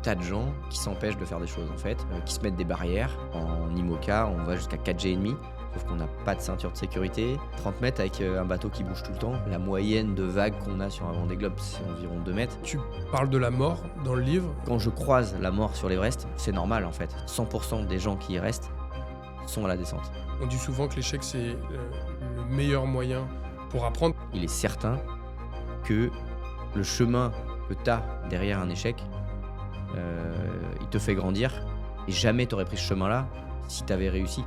tas de gens qui s'empêchent de faire des choses en fait, qui se mettent des barrières. En IMOCA, on va jusqu'à 4G et demi, sauf qu'on n'a pas de ceinture de sécurité. 30 mètres avec un bateau qui bouge tout le temps. La moyenne de vagues qu'on a sur un Vendée Globe, c'est environ 2 mètres. Tu parles de la mort dans le livre. Quand je croise la mort sur l'Everest, c'est normal en fait. 100% des gens qui y restent sont à la descente. On dit souvent que l'échec, c'est le meilleur moyen pour apprendre. Il est certain que le chemin que tu as derrière un échec, il te fait grandir. Et jamais tu aurais pris ce chemin-là si tu avais réussi.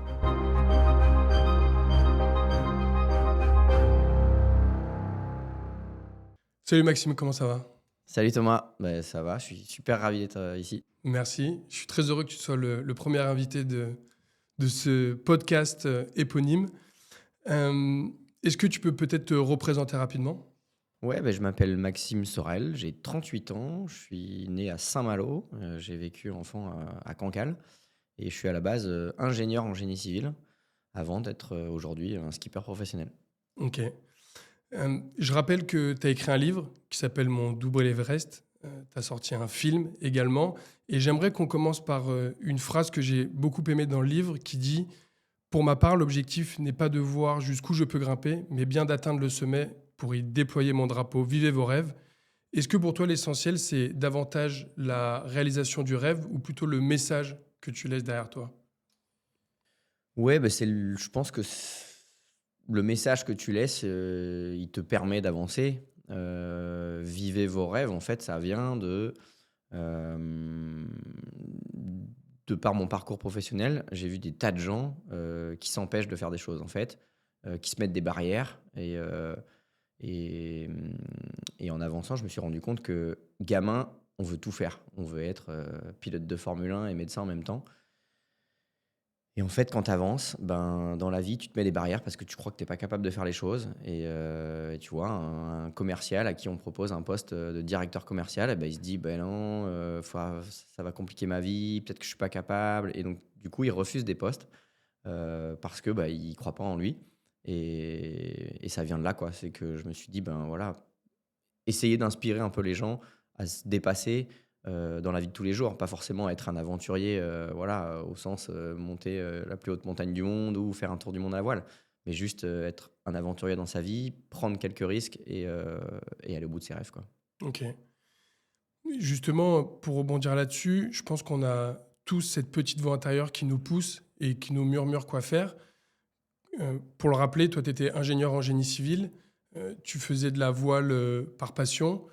Salut Maxime, comment ça va? Salut Thomas, ça va, je suis super ravi d'être ici. Merci. Je suis très heureux que tu sois le premier invité de ce podcast éponyme. Est-ce que tu peux peut-être te représenter rapidement? Ouais, je m'appelle Maxime Sorel, j'ai 38 ans, je suis né à Saint-Malo, j'ai vécu enfant à Cancale et je suis à la base ingénieur en génie civil avant d'être aujourd'hui un skipper professionnel. Ok. Je rappelle que tu as écrit un livre qui s'appelle Mon double Everest. Tu as sorti un film également. Et j'aimerais qu'on commence par une phrase que j'ai beaucoup aimée dans le livre qui dit: pour ma part, l'objectif n'est pas de voir jusqu'où je peux grimper, mais bien d'atteindre le sommet pour y déployer mon drapeau. Vivez vos rêves. Est-ce que pour toi, l'essentiel, c'est davantage la réalisation du rêve ou plutôt le message que tu laisses derrière toi? Ouais, je pense que le message que tu laisses, il te permet d'avancer. Vivez vos rêves, en fait, ça vient hem, de par mon parcours professionnel, j'ai vu des tas de gens, qui s'empêchent de faire des choses, en fait, qui se mettent des barrières et mmh et en avançant, je me suis rendu compte que, gamin, on veut tout faire. On veut être, pilote de Formule 1 et médecin en même temps. Et en fait, quand tu avances, dans la vie, tu te mets des barrières parce que tu crois que tu es pas capable de faire les choses et tu vois, un commercial à qui on propose un poste, de directeur commercial il se dit: «Beh non, ça va compliquer ma vie, peut-être que je suis pas capable» et donc du coup, il refuse des postes, parce que, il croit pas en lui et ça vient de là, quoi. C'est que je me suis dit: «Ben, voilà, essayer d'inspirer un peu les gens à se dépasser, dans la vie de tous les jours. Pas forcément être un aventurier, voilà, au sens, monter, la plus haute montagne du monde ou faire un tour du monde à la voile. Mais juste, être un aventurier dans sa vie, prendre quelques risques et aller au bout de ses rêves, quoi. Ok. Justement, pour rebondir là-dessus, je pense qu'on a tous cette petite voix intérieure qui nous pousse et qui nous murmure quoi faire. Pour le rappeler, toi, tu étais ingénieur en génie civil, tu faisais de la voile par passion.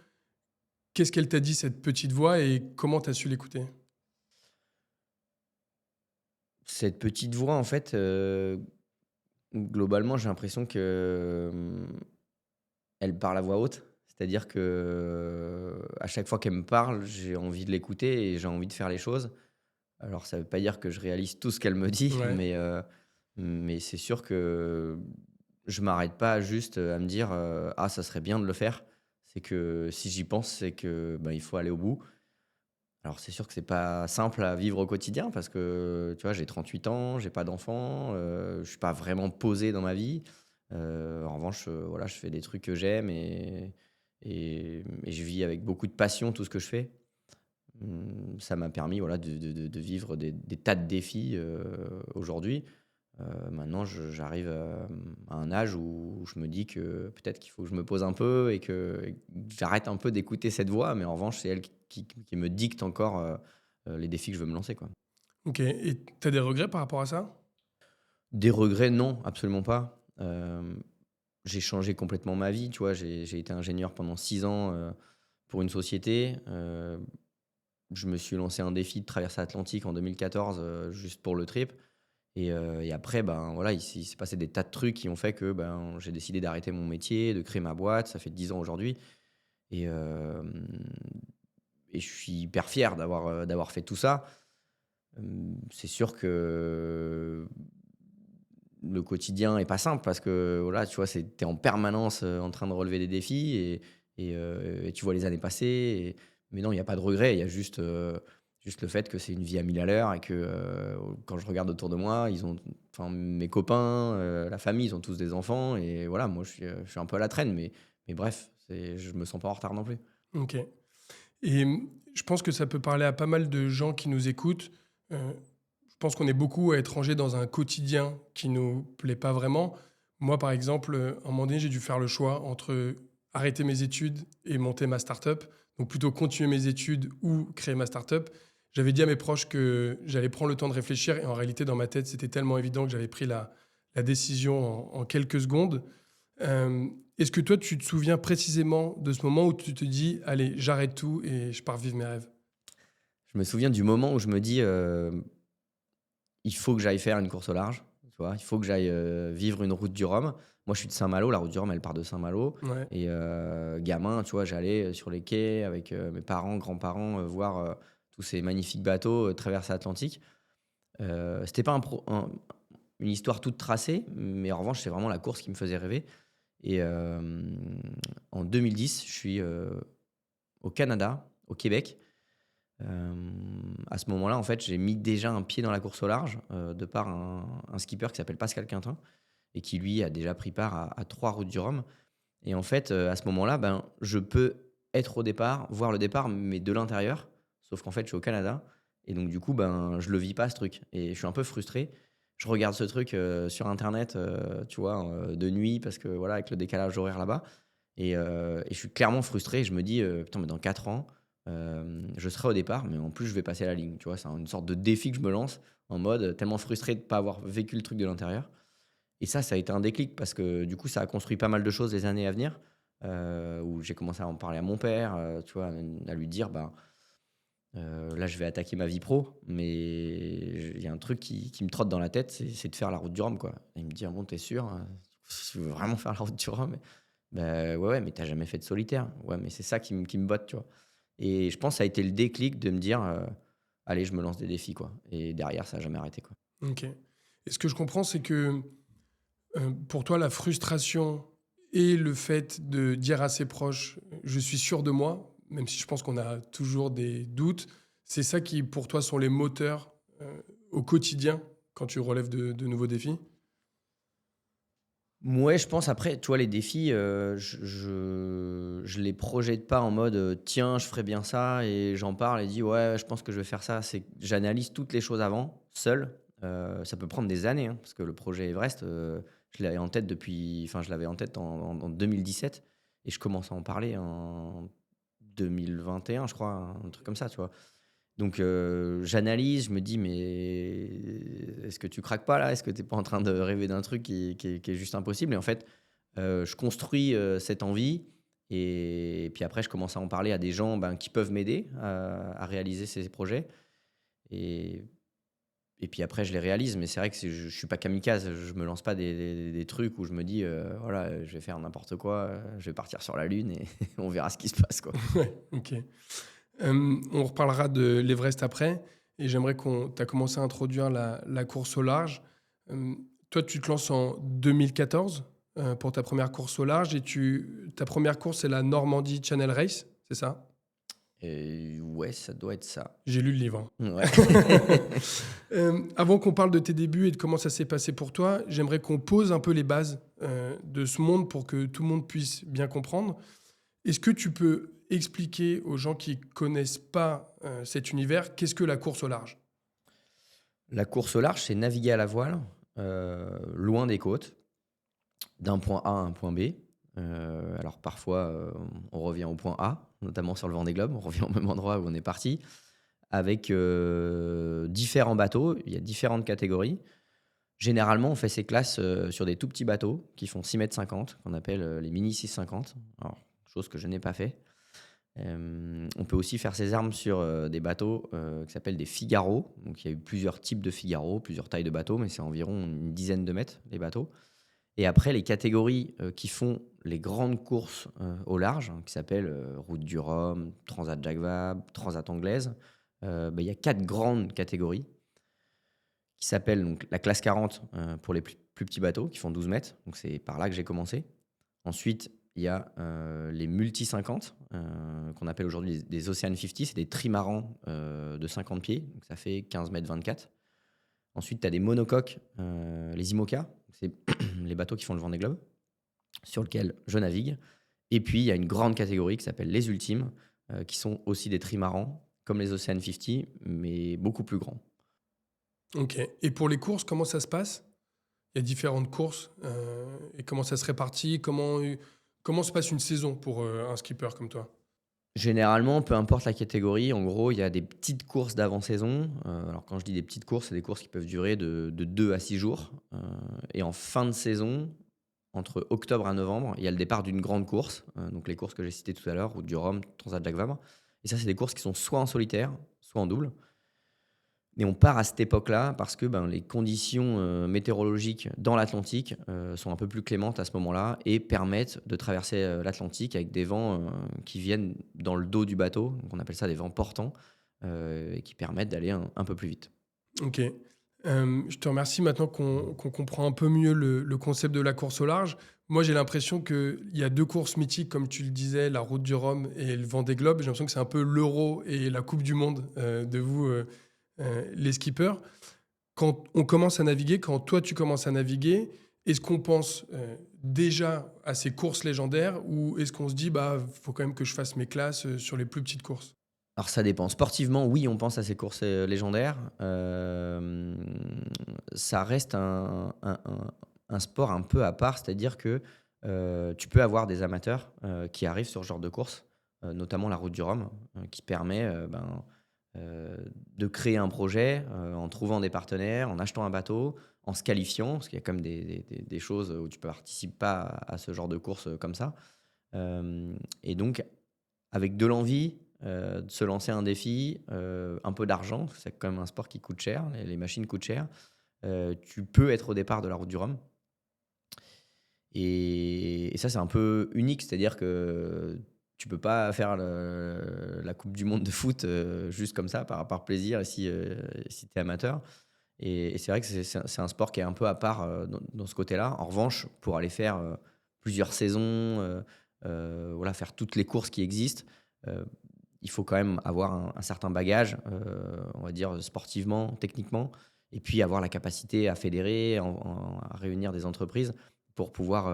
Qu'est-ce qu'elle t'a dit, cette petite voix, et comment tu as su l'écouter? Cette petite voix, en fait, globalement, j'ai l'impression que, elle parle à voix haute. C'est-à-dire que, à chaque fois qu'elle me parle, j'ai envie de l'écouter et j'ai envie de faire les choses. Alors ça veut pas dire que je réalise tout ce qu'elle me dit, Ouais, mais c'est sûr que je m'arrête pas juste, à me dire, «Ah ça serait bien de le faire». C'est que si j'y pense, c'est que, il faut aller au bout. Alors c'est sûr que c'est pas simple à vivre au quotidien parce que, tu vois, j'ai 38 ans, j'ai pas d'enfant, je suis pas vraiment posé dans ma vie. En revanche, voilà, je fais des trucs que j'aime et je vis avec beaucoup de passion tout ce que je fais. Ça m'a permis, voilà, de vivre des tas de défis, aujourd'hui. Maintenant j'arrive, à un âge où je me dis que peut-être qu'il faut que je me pose un peu et que j'arrête un peu d'écouter cette voix, mais en revanche, c'est elle qui me dicte encore, les défis que je veux me lancer, quoi. ok. Et tu as des regrets par rapport à ça? Des regrets, non, absolument pas. J'ai changé complètement ma vie, tu vois? J'ai été ingénieur pendant 6 ans, pour une société. Je me suis lancé un défi de traverser l'Atlantique en 2014, juste pour le trip et après, voilà, il s'est passé des tas de trucs qui ont fait que, j'ai décidé d'arrêter mon métier, de créer ma boîte. Ça fait 10 ans aujourd'hui et hem et je suis hyper fier d'avoir fait tout ça. C'est sûr que le quotidien est pas simple parce que, voilà, tu vois, tu es en permanence, en train de relever des défis et tu vois les années passer mais non, il y a pas de regret. Il y a juste le fait que c'est une vie à 1000 à l'heure et que, quand je regarde autour de moi, enfin, mes copains, la famille, ils ont tous des enfants et voilà, moi, je suis un peu à la traîne mais bref, je me sens pas en retard non plus. Ok. Et je pense que ça peut parler à pas mal de gens qui nous écoutent. Je pense qu'on est beaucoup à être rangés dans un quotidien qui nous plaît pas vraiment. Moi, par exemple, à un moment donné, j'ai dû faire le choix entre arrêter mes études et monter ma start-up. Donc plutôt continuer mes études ou créer ma start-up. J'avais dit à mes proches que j'allais prendre le temps de réfléchir et en réalité, dans ma tête, c'était tellement évident que j'avais pris la décision en quelques secondes. Est-ce que toi, tu te souviens précisément de ce moment où tu te dis, allez, j'arrête tout et je pars vivre mes rêves? Je me souviens du moment où je me dis, il faut que j'aille faire une course au large, tu vois? Il faut que j'aille, vivre une route du Rhum. Moi, je suis de Saint-Malo, la route du Rhum, elle part de Saint-Malo Ouais, et gamin, tu vois, j'allais, sur les quais avec, mes parents, grands-parents, voir, tous ces magnifiques bateaux, traverser l'Atlantique. C'était pas une histoire toute tracée, mais en revanche, c'est vraiment la course qui me faisait rêver et en 2010, je suis, au Canada, au Québec. À ce moment-là, en fait, j'ai mis déjà un pied dans la course au large, de par un skipper qui s'appelle Pascal Quintin et qui, lui, a déjà pris part à 3 routes du Rhum et en fait, à ce moment-là, ben, je peux être au départ, voir le départ, mais de l'intérieur. Sauf qu'en fait, je suis au Canada et donc du coup, ben, je le vis pas ce truc et je suis un peu frustré. Je regarde ce truc, sur internet, tu vois, de nuit parce que voilà, avec le décalage horaire là-bas et je suis clairement frustré. Je me dis, «Putain, mais dans 4 ans, je serai au départ, mais en plus, je vais passer la ligne». Tu vois? C'est une sorte de défi que je me lance en mode, tellement frustré de ne pas avoir vécu le truc de l'intérieur et ça a été un déclic parce que du coup, ça a construit pas mal de choses les années à venir, où j'ai commencé à en parler à mon père, tu vois? À lui dire: «Ben, là, je vais attaquer ma vie pro, mais il y a un truc qui me trotte dans la tête, c'est de faire la route du Rhum, quoi». Et il me dit: «Ah bon, tu sûr, tu veux vraiment faire la route du Rhum?» «Bah, ouais, ouais, mais t'as jamais fait de solitaire». «Ouais, mais c'est ça qui me botte», tu vois? Et je pense que ça a été le déclic de me dire, «Allez, je me lance des défis, quoi». Et derrière, ça a jamais arrêté, quoi. OK. Et ce que je comprends, c'est que, pour toi, la frustration et le fait de dire à ses proches: «Je suis sûr de moi», même si je pense qu'on a toujours des doutes, c'est ça qui, pour toi, sont les moteurs, au quotidien quand tu relèves de nouveaux défis? Mouais, je pense après, tu vois, les défis, je les projette pas en mode, «Tiens, je ferais bien ça» et j'en parle et dis: «Ouais, je pense que je vais faire ça». C'est que j'analyse toutes les choses avant, seul. Ça peut prendre des années, hein, parce que le projet Everest, je l'avais en tête depuis enfin, je l'avais en tête en 2017 et je commence à en parler en 2021, je crois, un truc comme ça, tu vois? Donc j'analyse, je me dis: «Mais est-ce que tu craques pas là? Est-ce que tu es pas en train de rêver d'un truc qui est juste impossible?» Et en fait, je construis, cette envie et puis après je commence à en parler à des gens, ben, qui peuvent m'aider à réaliser ces projets et et puis après je les réalise. Mais c'est vrai que je suis pas kamikaze, je me lance pas des trucs où je me dis, «Voilà, je vais faire n'importe quoi, je vais partir sur la lune et on verra ce qui se passe, quoi». Ouais, OK. On reparlera de l'Everest après et j'aimerais qu'on tu as commencé à introduire la course au large. Hem, Toi, tu te lances en 2014, pour ta première course au large et ta première course, c'est la Normandie Channel Race, c'est ça? Et ouais, ça doit être ça. J'ai lu le livre, Ouais. hein. Avant qu'on parle de tes débuts et de comment ça s'est passé pour toi, j'aimerais qu'on pose un peu les bases, de ce monde pour que tout le monde puisse bien comprendre. Est-ce que tu peux expliquer aux gens qui connaissent pas, cet univers, qu'est-ce que la course au large? La course au large, c'est naviguer à la voile, loin des côtes, d'un point A à un point B. Alors parfois, on revient au point A, notamment sur le Vendée Globe, on revient au même endroit où on est parti, avec, différents bateaux. Il y a différentes catégories. Généralement, on fait ces classes, sur des tout petits bateaux qui font 6,50 m, qu'on appelle, les mini 650. Alors, chose que je n'ai pas fait. On peut aussi faire ses armes sur, des bateaux, qui s'appellent des Figaro. Donc il y a eu plusieurs types de Figaro, plusieurs tailles de bateaux, mais c'est environ une dizaine de mètres, les bateaux. Et après les catégories, qui font les grandes courses, au large, hein, qui s'appellent, Route du Rhum, Transat Jacques Vabre, Transat Anglaise, il y a 4 grandes catégories qui s'appellent donc la classe 40, pour les plus petits bateaux qui font 12 mètres. Donc c'est par là que j'ai commencé. Ensuite, il y a, les multi 50, qu'on appelle aujourd'hui des Ocean 50, c'est des trimarans, de 50 pieds, donc ça fait 15,24 m. Ensuite, tu as des monocoques, les IMOCA, c'est les bateaux qui font le Vendée Globe, sur lequel je navigue. Et puis, il y a une grande catégorie qui s'appelle les ultimes, qui sont aussi des trimarans, comme les Ocean 50, mais beaucoup plus grands. Ok. Et pour les courses, comment ça se passe? Il y a différentes courses. Et comment ça se répartit? Comment se passe une saison pour un skipper comme toi? Généralement, peu importe la catégorie, en gros, il y a des petites courses d'avant-saison. Alors quand je dis des petites courses, c'est des courses qui peuvent durer de 2 à 6 jours. Et en fin de saison, entre octobre à novembre, il y a le départ d'une grande course, donc les courses que j'ai citées tout à l'heure, Route du Rhum, Transat Jacques Vabre. Et ça, c'est des courses qui sont soit en solitaire, soit en double. Et on part à cette époque-là parce que ben, les conditions météorologiques dans l'Atlantique sont un peu plus clémentes à ce moment-là et permettent de traverser l'Atlantique avec des vents qui viennent dans le dos du bateau. Donc on appelle ça des vents portants et qui permettent d'aller un peu plus vite. Ok. Je te remercie maintenant qu'on comprend un peu mieux le concept de la course au large. Moi, j'ai l'impression qu'il y a deux courses mythiques, comme tu le disais, la Route du Rhum et le Vendée Globe. J'ai l'impression que c'est un peu l'Euro et la Coupe du Monde de vous, les skippers. Quand on commence à naviguer, quand toi tu commences à naviguer, est-ce qu'on pense déjà à ces courses légendaires ou est-ce qu'on se dit, bah, faut quand même que je fasse mes classes sur les plus petites courses? Alors ça dépend. Sportivement, oui, on pense à ces courses légendaires. Ça reste un sport un peu à part, c'est-à-dire que tu peux avoir des amateurs qui arrivent sur ce genre de course, notamment la Route du Rhum, qui permet de créer un projet en trouvant des partenaires, en achetant un bateau, en se qualifiant, parce qu'il y a quand même des choses où tu ne participes pas à ce genre de course comme ça. Et donc, avec de l'envie, de se lancer un défi, un peu d'argent, parce que c'est quand même un sport qui coûte cher, les machines coûtent cher, tu peux être au départ de la Route du Rhum. Et ça, c'est un peu unique, c'est-à-dire que tu peux pas faire la coupe du monde de foot, juste comme ça, par plaisir, et si tu es amateur. Et c'est vrai que c'est un sport qui est un peu à part, dans ce côté-là. En revanche, pour aller faire, plusieurs saisons, voilà, faire toutes les courses qui existent, heu, il faut quand même avoir un certain bagage, on va dire, sportivement, techniquement, et puis avoir la capacité à fédérer, à réunir des entreprises pour pouvoir,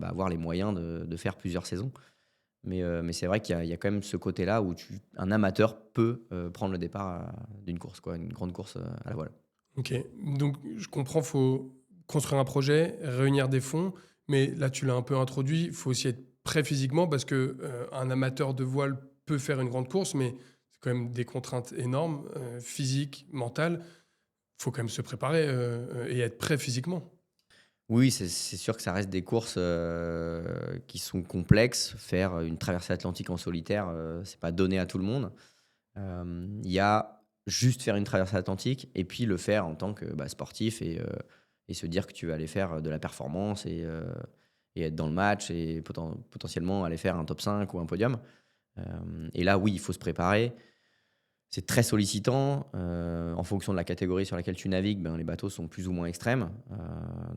avoir les moyens de faire plusieurs saisons. Mais c'est vrai qu'il y a quand même ce côté-là où un amateur peut, prendre le départ, d'une course, quoi, une grande course, à la voile. Ok, donc je comprends, faut construire un projet, réunir des fonds, mais là tu l'as un peu introduit, il faut aussi être prêt physiquement parce que un amateur de voile peut faire une grande course, mais c'est quand même des contraintes énormes, physiques, mentales. Il faut quand même se préparer et être prêt physiquement. Oui, c'est sûr que ça reste des courses, qui sont complexes. Faire une traversée atlantique en solitaire, c'est pas donné à tout le monde. Il y a juste faire une traversée atlantique et puis le faire en tant que, sportif et se dire que tu vas aller faire de la performance et être dans le match et potentiellement aller faire un top 5 ou un podium. Et là, oui, il faut se préparer. C'est très sollicitant, en fonction de la catégorie sur laquelle tu navigues, ben, les bateaux sont plus ou moins extrêmes.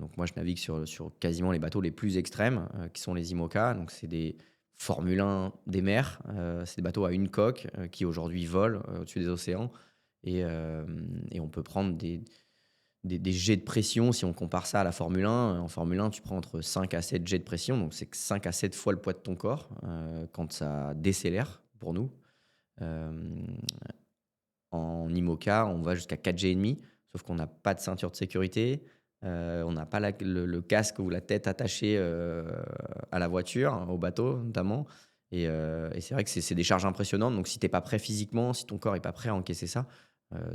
Donc moi, je navigue sur quasiment les bateaux les plus extrêmes, qui sont les IMOCA. Donc c'est des Formule 1 des mers, c'est des bateaux à une coque, qui aujourd'hui volent, au-dessus des océans et on peut prendre des jets de pression si on compare ça à la Formule 1. En Formule 1, tu prends entre 5 à 7 jets de pression, donc c'est que 5 à 7 fois le poids de ton corps, quand ça décélère pour nous. Hem En IMOCA, on va jusqu'à 4 G et demi, sauf qu'on n'a pas de ceinture de sécurité, on n'a pas le casque ou la tête attachée, à la voiture, au bateau notamment et c'est vrai que c'est des charges impressionnantes, donc si tu es pas prêt physiquement, si ton corps est pas prêt à encaisser ça,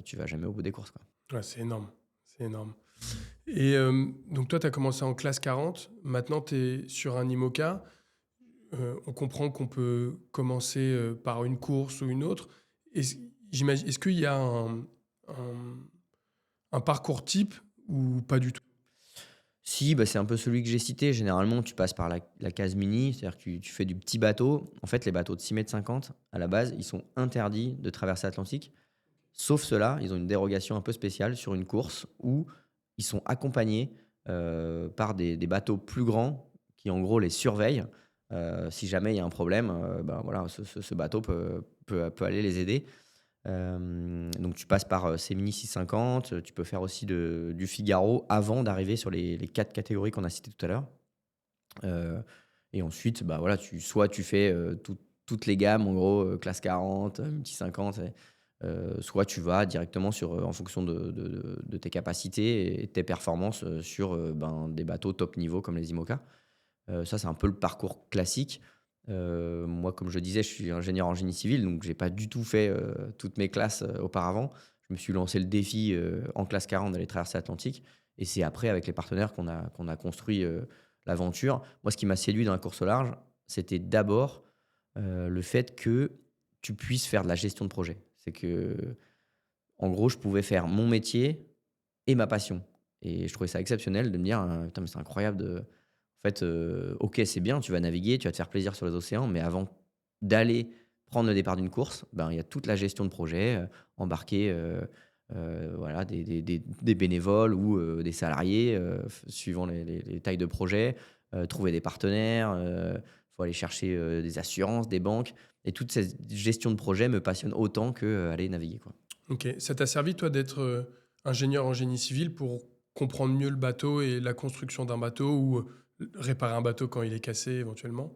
tu vas jamais au bout des courses, quoi. Ouais, c'est énorme, c'est énorme. Et donc toi, tu as commencé en classe 40, maintenant tu es sur un IMOCA. On comprend qu'on peut commencer par une course ou une autre. Est-ce, est-ce qu'il y a un- un parcours type ou pas du tout? Si, c'est un peu celui que j'ai cité. Généralement, tu passes par la case mini, c'est-à-dire que tu fais du petit bateau. En fait, les bateaux de 6,50 m, à la base, ils sont interdits de traverser l'Atlantique. Sauf ceux-là, ils ont une dérogation un peu spéciale sur une course où ils sont accompagnés, par des bateaux plus grands qui, en gros, les surveillent. Si jamais il y a un problème, voilà, ce bateau peut aller les aider. Donc tu passes par, ces Mini 650, tu peux faire aussi du Figaro avant d'arriver sur les 4 catégories qu'on a citées tout à l'heure. Heu et ensuite, voilà, soit tu fais, toutes les gammes, en gros, classe 40, multi 50. Soit tu vas directement en fonction de tes capacités et de tes performances sur des bateaux top niveau comme les IMOCA. Ça, c'est un peu le parcours classique. Moi, comme je disais, je suis ingénieur en génie civil, donc j'ai pas du tout fait toutes mes classes auparavant. Je me suis lancé le défi en classe 40 d'aller traverser l'Atlantique. Et c'est après, avec les partenaires, qu'on a construit l'aventure. Moi, ce qui m'a séduit dans la course au large, c'était d'abord le fait que tu puisses faire de la gestion de projet. C'est que, en gros, je pouvais faire mon métier et ma passion. Et je trouvais ça exceptionnel de me dire, putain, mais c'est incroyable en fait, OK, c'est bien, tu vas naviguer, tu vas te faire plaisir sur les océans, mais avant d'aller prendre le départ d'une course, il y a toute la gestion de projet, embarquer, voilà, des bénévoles ou des salariés, suivant les tailles de projet, trouver des partenaires, faut aller chercher, des assurances, des banques et toute cette gestion de projet me passionne autant qu'aller naviguer, quoi. Ok. Ça t'a servi, toi, d'être ingénieur en génie civil pour comprendre mieux le bateau et la construction d'un bateau ou réparer un bateau quand il est cassé éventuellement?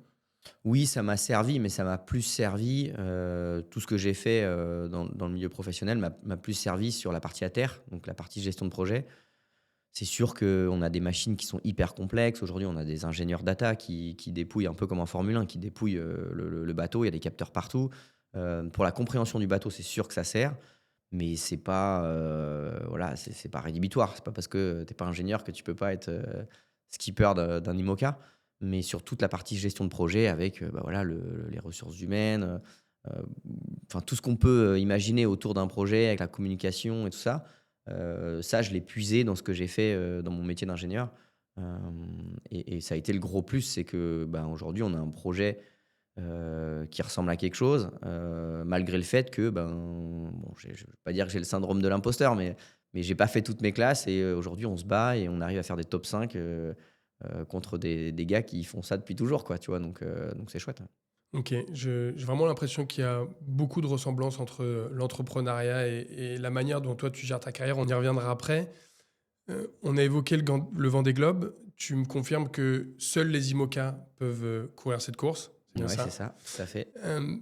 Oui, ça m'a servi, mais ça m'a plus servi, tout ce que j'ai fait, dans le milieu professionnel m'a plus servi sur la partie à terre, donc la partie gestion de projet. C'est sûr qu'on a des machines qui sont hyper complexes. Aujourd'hui, on a des ingénieurs data qui dépouillent un peu comme en Formule 1, qui dépouillent, le bateau. Il y a des capteurs partout. Pour la compréhension du bateau, c'est sûr que ça sert, mais c'est pas, voilà, c'est pas rédhibitoire. C'est pas parce que tu es pas ingénieur que tu peux pas être, skipper d'un IMOCA. Mais sur toute la partie gestion de projet avec, voilà, les ressources humaines, enfin tout ce qu'on peut, imaginer autour d'un projet avec la communication et tout ça, ça je l'ai puisé dans ce que j'ai fait, dans mon métier d'ingénieur. Et ça a été le gros plus, c'est que, aujourd'hui on a un projet qui ressemble à quelque chose, malgré le fait que, bon, je vais pas dire que j'ai le syndrome de l'imposteur, mais j'ai pas fait toutes mes classes et aujourd'hui on se bat et on arrive à faire des top 5 contre des gars qui font ça depuis toujours, quoi, tu vois? Donc c'est chouette, ouais. Ok, j'ai vraiment l'impression qu'il y a beaucoup de ressemblances entre l'entrepreneuriat et la manière dont toi tu gères ta carrière. On y reviendra après. On a évoqué le Vendée Globe. Tu me confirmes que seuls les IMOCA peuvent courir cette course. C'est bien Ouais, c'est ça. ça, tout à fait. Euh,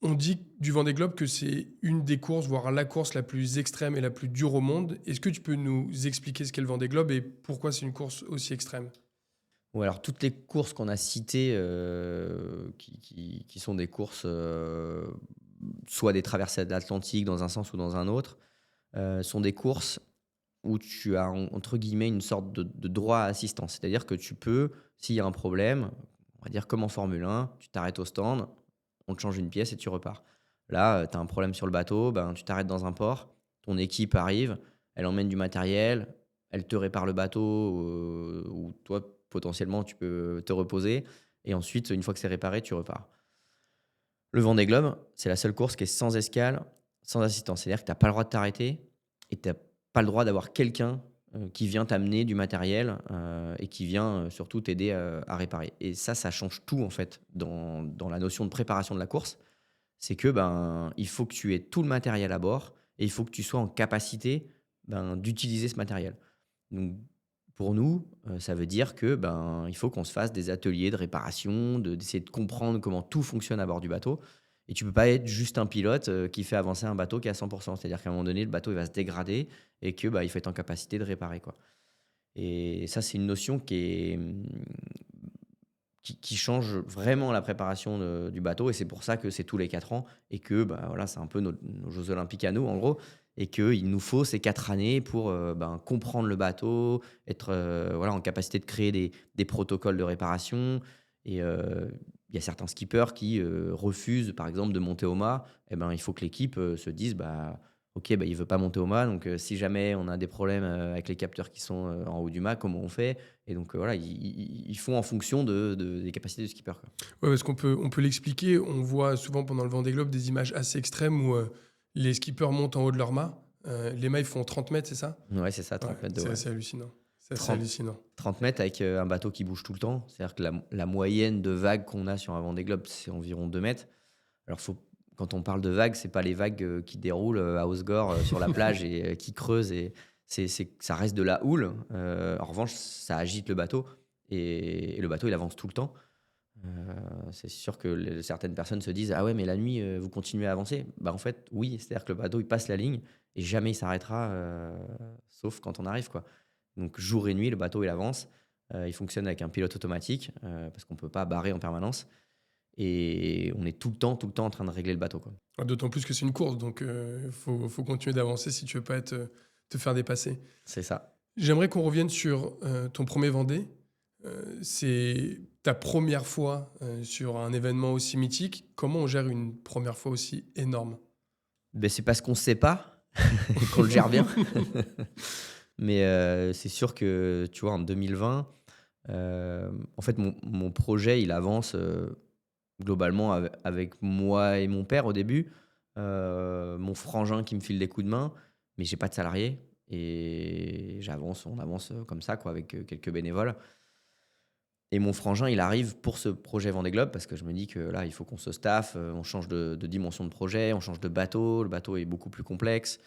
on dit du Vendée Globe que c'est une des courses, voire la course la plus extrême et la plus dure au monde. Est-ce que tu peux nous expliquer ce qu'est le Vendée Globe et pourquoi c'est une course aussi extrême? Ouais, alors toutes les courses qu'on a citées, qui sont des courses, soit des traversées de l'Atlantique dans un sens ou dans un autre, sont des courses où tu as entre guillemets «une sorte de droit à assistance». C'est-à-dire que tu peux, s'il y a un problème, on va dire comme en Formule 1, tu t'arrêtes au stand, on te change une pièce et tu repars. Là, tu as un problème sur le bateau, tu t'arrêtes dans un port, ton équipe arrive, elle emmène du matériel, elle te répare le bateau, ou toi, potentiellement, tu peux te reposer et ensuite, une fois que c'est réparé, tu repars. Le Vendée Globe, c'est la seule course qui est sans escale, sans assistance. C'est-à-dire que tu as pas le droit de t'arrêter et tu as pas le droit d'avoir quelqu'un, qui vient t'amener du matériel, et qui vient, surtout t'aider, à réparer. Et ça change tout en fait dans la notion de préparation de la course. C'est que, il faut que tu aies tout le matériel à bord et il faut que tu sois en capacité, d'utiliser ce matériel. Donc pour nous, ça veut dire que, il faut qu'on se fasse des ateliers de réparation, d'essayer de comprendre comment tout fonctionne à bord du bateau et tu peux pas être juste un pilote, qui fait avancer un bateau qui est à 100. C'est-à-dire qu'à un moment donné, le bateau, il va se dégrader et que, il faut être en capacité de réparer, quoi. Et ça, c'est une notion qui change vraiment la préparation du bateau et c'est pour ça que c'est tous les 4 ans et que, voilà, c'est un peu nos jeux olympiques à nous, en gros et qu'il nous faut ces 4 années pour, comprendre le bateau, être, voilà, en capacité de créer des protocoles de réparation et il y a certains skippers qui, refusent, par exemple, de monter au mât et il faut que l'équipe, se dise: «OK, il veut pas monter au mât donc si jamais on a des problèmes, avec les capteurs qui sont, en haut du mât, comment on fait?» Et donc, voilà, ils font en fonction des capacités du skipper, quoi. Ouais, parce qu'on peut l'expliquer. On voit souvent pendant le Vendée Globe des images assez extrêmes où les skippers montent en haut de leur mât. Les mâts, ils font 30 mètres, c'est ça? Ouais, c'est ça, Ouais, 30 mètres de haut, c'est ouais. assez hallucinant. C'est assez 30 hallucinant. 30 mètres avec, un bateau qui bouge tout le temps. C'est-à-dire que la moyenne de vagues qu'on a sur un Vendée Globe, c'est environ 2 mètres. Alors quand on parle de vagues, c'est pas les vagues, qui déroulent, à Hossegor, sur la plage et qui creusent et ça reste de la houle. En revanche, ça agite le bateau et le bateau, il avance tout le temps. C'est sûr que certaines personnes se disent: «Ah ouais, mais la nuit, vous continuez à avancer?» Bah, en fait, oui, c'est-à-dire que le bateau, il passe la ligne et jamais il s'arrêtera, sauf quand on arrive, quoi. Donc jour et nuit, le bateau, il avance. Il fonctionne avec un pilote automatique, parce qu'on ne peut pas barrer en permanence et on est tout le temps en train de régler le bateau, quoi. D'autant plus que c'est une course, donc faut continuer d'avancer si tu veux pas te faire dépasser. C'est ça. J'aimerais qu'on revienne sur, ton premier Vendée. C'est ta première fois, sur un événement aussi mythique. Comment on gère une première fois aussi énorme? Beh, c'est parce qu'on ne sait pas qu'on le gère bien. Mais c'est sûr que, tu vois, en 2020, en fait, mon projet, il avance, globalement avec moi et mon père au début, mon frangin qui me file des coups de main, mais j'ai pas de salarié et on avance, comme ça quoi avec, quelques bénévoles et mon frangin, il arrive pour ce projet Vendée Globe parce que je me dis que là, il faut qu'on se staffe, on change de dimension de projet, on change de bateau, le bateau est beaucoup plus complexe,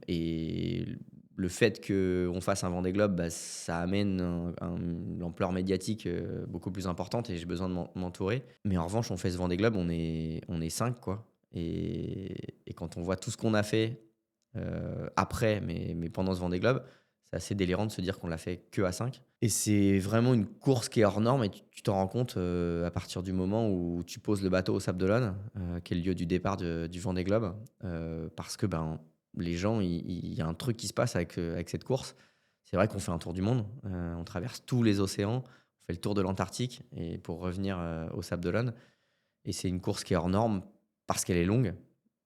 et le fait qu'on fasse un Vendée Globe, bah, ça amène une ampleur médiatique, beaucoup plus importante et j'ai besoin de m'entourer. Mais en revanche, on fait ce Vendée Globe, on est 5 quoi et quand on voit tout ce qu'on a fait, après, mais pendant ce Vendée Globe, c'est assez délirant de se dire qu'on l'a fait que à 5. Et c'est vraiment une course qui est hors norme et tu t'en rends compte, à partir du moment où tu poses le bateau au Sable d'Olonne, qui est le lieu du départ du Vendée Globe, parce que, ben, les gens, il y a un truc qui se passe avec cette course. C'est vrai qu'on fait un tour du monde, on traverse tous les océans, on fait le tour de l'Antarctique et pour revenir, au Sable d'Olonne et c'est une course qui est hors norme parce qu'elle est longue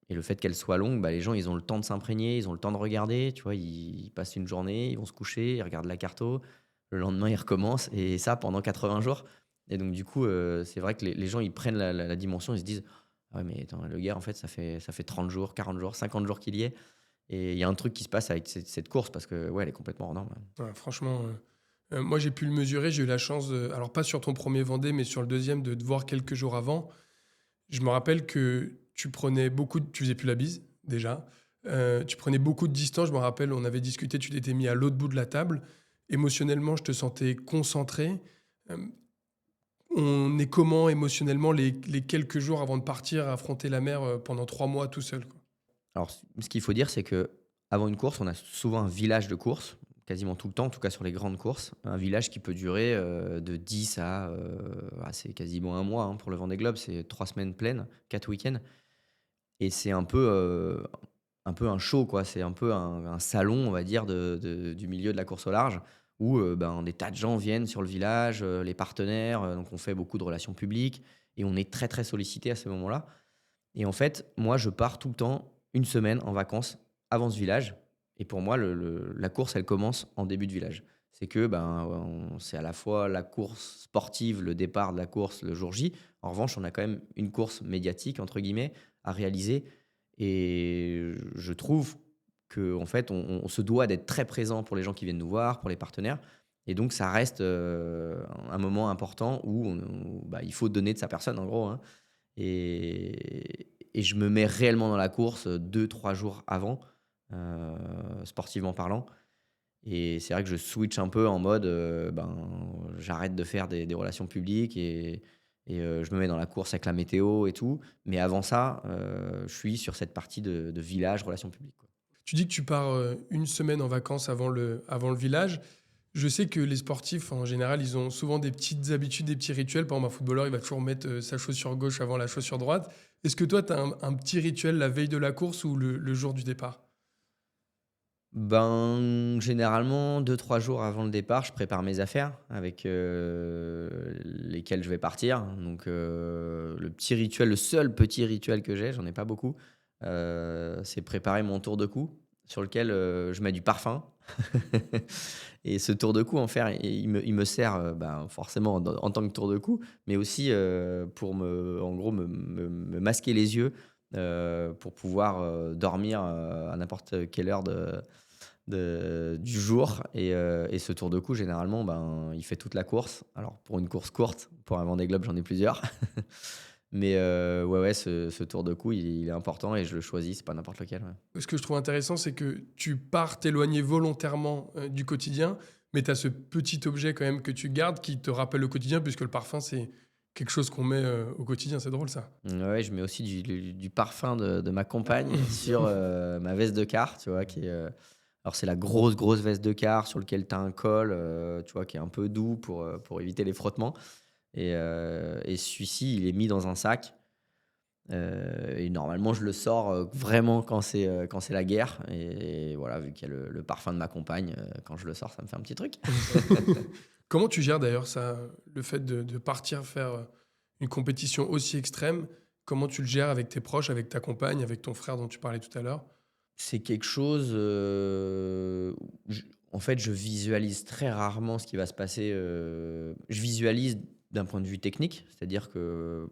et le fait qu'elle soit longue, bah, les gens, ils ont le temps de s'imprégner, ils ont le temps de regarder, tu vois? Ils passent une journée, ils vont se coucher, ils regardent la carto, le lendemain, ils recommencent et ça pendant 80 jours et donc du coup, c'est vrai que les gens, ils prennent la dimension, ils se disent: «Ah ouais, mais attends, le gars, en fait, ça fait 30 jours, 40 jours, 50 jours qu'il y est» et il y a un truc qui se passe avec cette course parce que, ouais, elle est complètement hors norme. Ouais, franchement, moi j'ai pu le mesurer, j'ai eu la chance alors pas sur ton premier Vendée, mais sur le deuxième, de te voir quelques jours avant. Je me rappelle que tu faisais plus la bise, déjà. Tu prenais beaucoup de distance. Je me rappelle, on avait discuté, tu t'étais mis à l'autre bout de la table. Émotionnellement, je te sentais concentré. Hem, on est comment émotionnellement les quelques jours avant de partir affronter la mer, pendant 3 mois tout seul, quoi? Alors, ce qu'il faut dire, c'est que avant une course, on a souvent un village de course, quasiment tout le temps, en tout cas sur les grandes courses. Un village qui peut durer de 10 à, c'est quasiment un mois hein, pour le Vendée Globe, c'est 3 semaines pleines, 4 week-ends. Et c'est un peu un show, quoi. C'est un peu un salon, on va dire, du milieu de la course au large, où ben, des tas de gens viennent sur le village, les partenaires, donc on fait beaucoup de relations publiques, et on est très très sollicité à ce moment-là. Et en fait, moi, je pars tout le temps une semaine en vacances avant ce village. Et pour moi, la course, elle commence en début de village. C'est que ben, c'est à la fois la course sportive, le départ de la course le jour J. En revanche, on a quand même une course médiatique, entre guillemets, à réaliser. Et je trouve qu'en en fait, on se doit d'être très présent pour les gens qui viennent nous voir, pour les partenaires. Et donc, ça reste un moment important où bah, il faut donner de sa personne, en gros, hein. Et je me mets réellement dans la course, 2-3 jours avant, sportivement parlant. Et c'est vrai que je switch un peu en mode, ben, j'arrête de faire des relations publiques et je me mets dans la course avec la météo et tout. Mais avant ça, je suis sur cette partie de village, relations publiques, quoi. Tu dis que tu pars, 1 semaine en vacances avant le village. Je sais que les sportifs, en général, ils ont souvent des petites habitudes, des petits rituels. Par exemple, un footballeur, il va toujours mettre, sa chaussure gauche avant la chaussure droite. Est-ce que toi, tu as un petit rituel la veille de la course ou le jour du départ? Ben, généralement 2-3 jours avant le départ, je prépare mes affaires avec, lesquelles je vais partir. Donc, le petit rituel, le seul petit rituel que j'ai, j'en ai pas beaucoup, c'est préparer mon tour de cou sur lequel, je mets du parfum. Et ce tour de cou, en faire, il me sert, ben, forcément en tant que tour de cou, mais aussi, pour en gros, me masquer les yeux, pour pouvoir, dormir, à n'importe quelle heure du jour et ce tour de cou généralement, ben, il fait toute la course. Alors pour une course courte, pour un Vendée Globe, j'en ai plusieurs. Mais ouais, ouais, ce tour de cou, il est important et je le choisis, c'est pas n'importe lequel, ouais. Ce que je trouve intéressant, c'est que tu pars t'éloigner volontairement, du quotidien, Mais tu as ce petit objet quand même que tu gardes qui te rappelle le quotidien, puisque le parfum, c'est quelque chose qu'on met au quotidien. C'est drôle ça. Ouais, je mets aussi du parfum de ma compagne sur ma veste de car, tu vois, alors c'est la grosse, grosse veste de car sur lequel tu as un col, tu vois, qui est un peu doux pour éviter les frottements. Et celui-ci, il est mis dans un sac. Et normalement, je le sors vraiment quand c'est la guerre. Et voilà, vu qu'il y a le parfum de ma compagne, quand je le sors, ça me fait un petit truc. Comment tu gères d'ailleurs ça, le fait de partir faire une compétition aussi extrême? Comment tu le gères avec tes proches, avec ta compagne, avec ton frère dont tu parlais tout à l'heure? C'est quelque chose, où en fait, je visualise très rarement ce qui va se passer. Je visualise d'un point de vue technique, c'est-à-dire que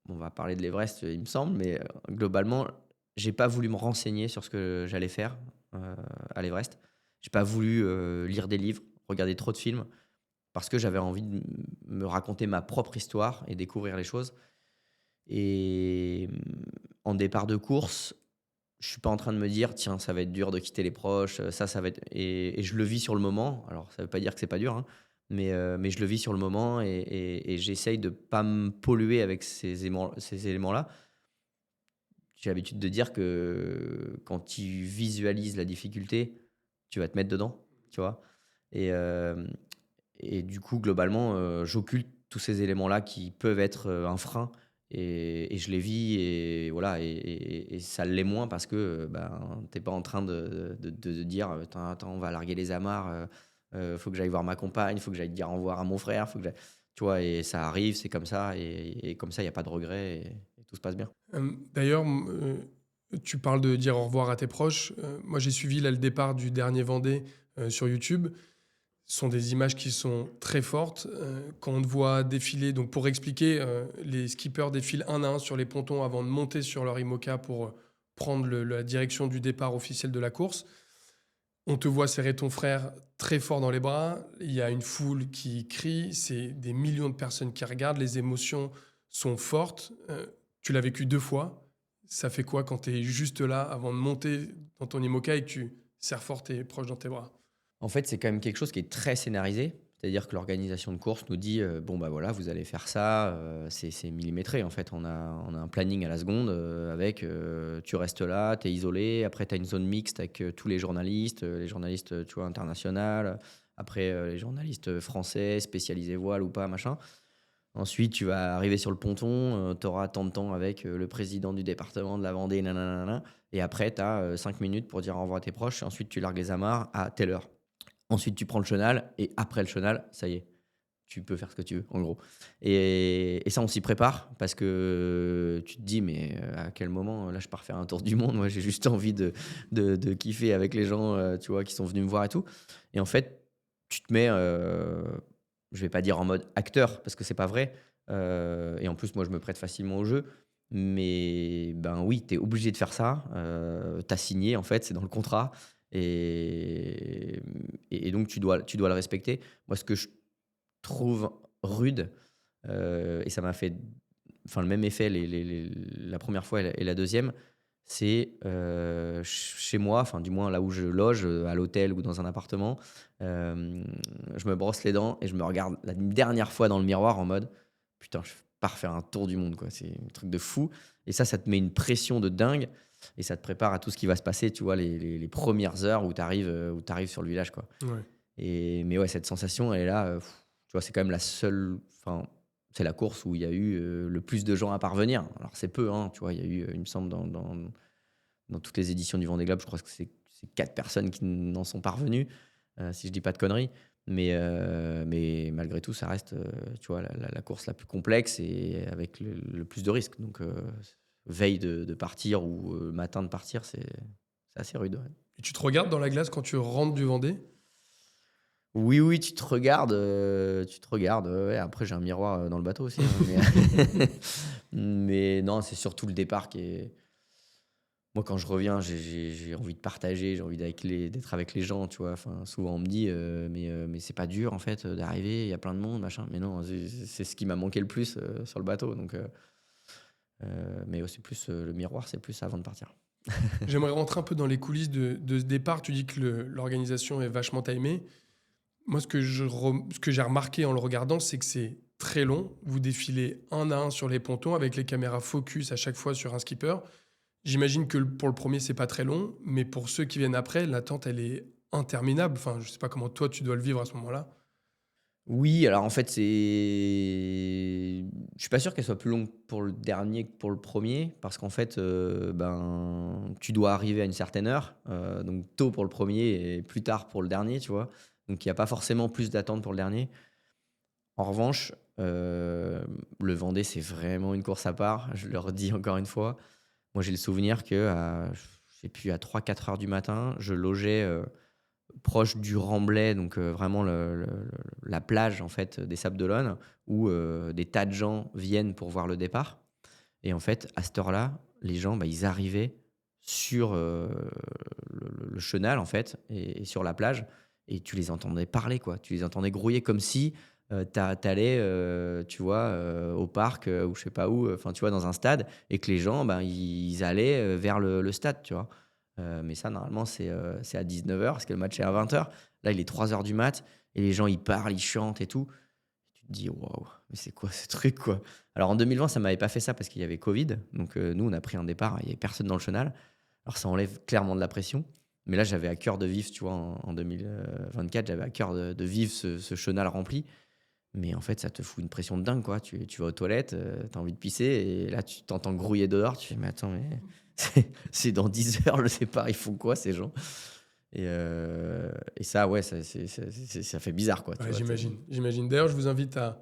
on va parler de l'Everest, il me semble, mais globalement, j'ai pas voulu me renseigner sur ce que j'allais faire, heu, à l'Everest. J'ai pas voulu, lire des livres, regarder trop de films, parce que j'avais envie de me raconter ma propre histoire et découvrir les choses. Et en départ de course, je suis pas en train de me dire: «Tiens, ça va être dur de quitter les proches, ça va être» et je le vis sur le moment. Alors ça veut pas dire que c'est pas dur, hein, mais je le vis sur le moment et j'essaye de pas me polluer avec ces éléments-là. J'ai l'habitude de dire que quand tu visualises la difficulté, tu vas te mettre dedans, tu vois? Et hem et du coup, globalement, j'occulte tous ces éléments-là qui peuvent être, un frein et je les vis et voilà et ça l'est moins parce que, ben, tu pas en train de dire: «Attends, on va larguer les amarres, faut que j'aille voir ma compagne, faut que j'aille dire au revoir à mon frère, faut que j'aille» tu vois? Et ça arrive, c'est comme ça et comme ça, il y a pas de regret et tout se passe bien. D'ailleurs, tu parles de dire au revoir à tes proches. Moi, j'ai suivi là le départ du dernier Vendée, sur YouTube. Ce sont des images qui sont très fortes. Quand on te voit défiler, donc pour expliquer, les skippers défilent un à un sur les pontons avant de monter sur leur IMOCA pour, prendre la direction du départ officiel de la course. On te voit serrer ton frère très fort dans les bras. Il y a une foule qui crie. C'est des millions de personnes qui regardent. Les émotions sont fortes. Tu l'as vécu 2 fois. Ça fait quoi quand tu es juste là avant de monter dans ton IMOCA et que tu serres fort tes proches dans tes bras? En fait, c'est quand même quelque chose qui est très scénarisé. C'est-à-dire que l'organisation de course nous dit, bon, bah, voilà, vous allez faire ça, c'est millimétré, en fait. On a un planning à la seconde, avec, tu restes là, tu es isolé. Après, tu as une zone mixte avec, tous les journalistes, tu vois, international. Après, les journalistes, français, spécialisés voile ou pas, machin. Ensuite, tu vas arriver sur le ponton, tu auras tant de temps avec, le président du département de la Vendée, na na et après tu as, 5 minutes pour dire au revoir à tes proches. Ensuite, tu largues les amarres à telle heure. Ensuite, tu prends le chenal et après le chenal, ça y est, tu peux faire ce que tu veux, en gros. Et ça, on s'y prépare parce que tu te dis: «Mais, à quel moment, là, je pars faire un tour du monde. Moi, j'ai juste envie de kiffer avec les gens, tu vois, qui sont venus me voir et tout» et en fait, tu te mets, je vais pas dire en mode acteur parce que c'est pas vrai, et en plus, moi, je me prête facilement au jeu. Mais ben, oui, tu es obligé de faire ça, tu as signé, en fait, c'est dans le contrat et et donc tu dois le respecter. Moi, ce que je trouve rude, et ça m'a fait enfin le même effet la première fois et la 2e, c'est, chez moi, enfin du moins là où je loge, à l'hôtel ou dans un appartement, hem, je me brosse les dents et je me regarde la dernière fois dans le miroir en mode: «Putain, je pars faire un tour du monde, quoi». C'est un truc de fou et ça te met une pression de dingue et ça te prépare à tout ce qui va se passer, tu vois, les 1 heures où tu arrives sur le village, quoi. Ouais. Mais ouais, cette sensation, elle est là, tu vois, c'est quand même la seule enfin, c'est la course où il y a eu, le plus de gens à parvenir. Alors c'est peu, hein, tu vois? Il y a eu, il me semble dans toutes les éditions du Vendée Globe, je crois que c'est 4 personnes qui n'en sont parvenues, si je dis pas de conneries. Mais malgré tout, ça reste, tu vois, la course la plus complexe et avec le plus de risques. Donc veille de partir ou, matin de partir, c'est assez rude, ouais. Et tu te regardes dans la glace quand tu rentres du Vendée? Oui, oui, tu te regardes, ouais, ouais. Après, j'ai un miroir, dans le bateau aussi, hein, mais mais non, c'est surtout le départ qui est moi, quand je reviens, j'ai envie de partager, j'ai envie d'être avec les gens, tu vois? Enfin, souvent, on me dit: mais c'est pas dur, en fait, d'arriver, il y a plein de monde, machin». Mais non, c'est ce qui m'a manqué le plus, sur le bateau, donc mais ouais, c'est plus, le miroir, c'est plus avant de partir. J'aimerais rentrer un peu dans les coulisses de ce départ. Tu dis que l'organisation est vachement timée. Moi, ce que j'ai remarqué en le regardant, c'est que c'est très long. Vous défilez un à un sur les pontons avec les caméras focus à chaque fois sur un skipper. J'imagine que pour le premier, c'est pas très long, mais pour ceux qui viennent après, l'attente, elle est interminable. Enfin, je sais pas comment toi, tu dois le vivre à ce moment-là. Oui, alors en fait, je suis pas sûr qu'elle soit plus longue pour le dernier que pour le premier, parce qu'en fait, ben, tu dois arriver à une certaine heure, donc tôt pour le premier et plus tard pour le dernier, tu vois? Donc il y a pas forcément plus d'attente pour le dernier. En revanche, le Vendée, c'est vraiment une course à part. Je le redis encore une fois. Moi, j'ai le souvenir qu'à, je sais plus, à 3-4 heures du matin, je logeais, proche du Remblai, donc vraiment la plage, en fait, des Sables d'Olonne, où, des tas de gens viennent pour voir le départ. Et en fait, à cette heure-là, les gens, bah, ils arrivaient sur, le chenal, en fait, et sur la plage, et tu les entendais parler, quoi. Tu les entendais grouiller comme si, tu allais, tu vois, au parc, ou je sais pas où, enfin, tu vois, dans un stade, et que les gens, ben, ils allaient, vers le stade, tu vois? Mais ça, normalement, c'est à 19 heures parce que le match est à 20 heures. Là, il est 3 heures du mat et les gens, ils parlent, ils chantent et tout. Tu te dis: «Waouh, mais c'est quoi ce truc, quoi?» Alors en 2020, ça m'avait pas fait ça parce qu'il y avait Covid. Donc nous, on a pris un départ, il y avait personne dans le chenal. Alors ça enlève clairement de la pression. Mais là, j'avais à cœur de vivre, tu vois, en 2024, j'avais à cœur de vivre ce chenal rempli. Mais en fait, ça te fout une pression de dingue, quoi. Tu vas aux toilettes, tu as envie de pisser et là, tu t'entends grouiller dehors. Tu fais: «Mais attends, mais c'est dans 10 heures le départ, ils font quoi ces gens?» Et ça, ouais, ça fait bizarre, quoi, tu Ouais, vois? j'imagine. D'ailleurs, je vous invite à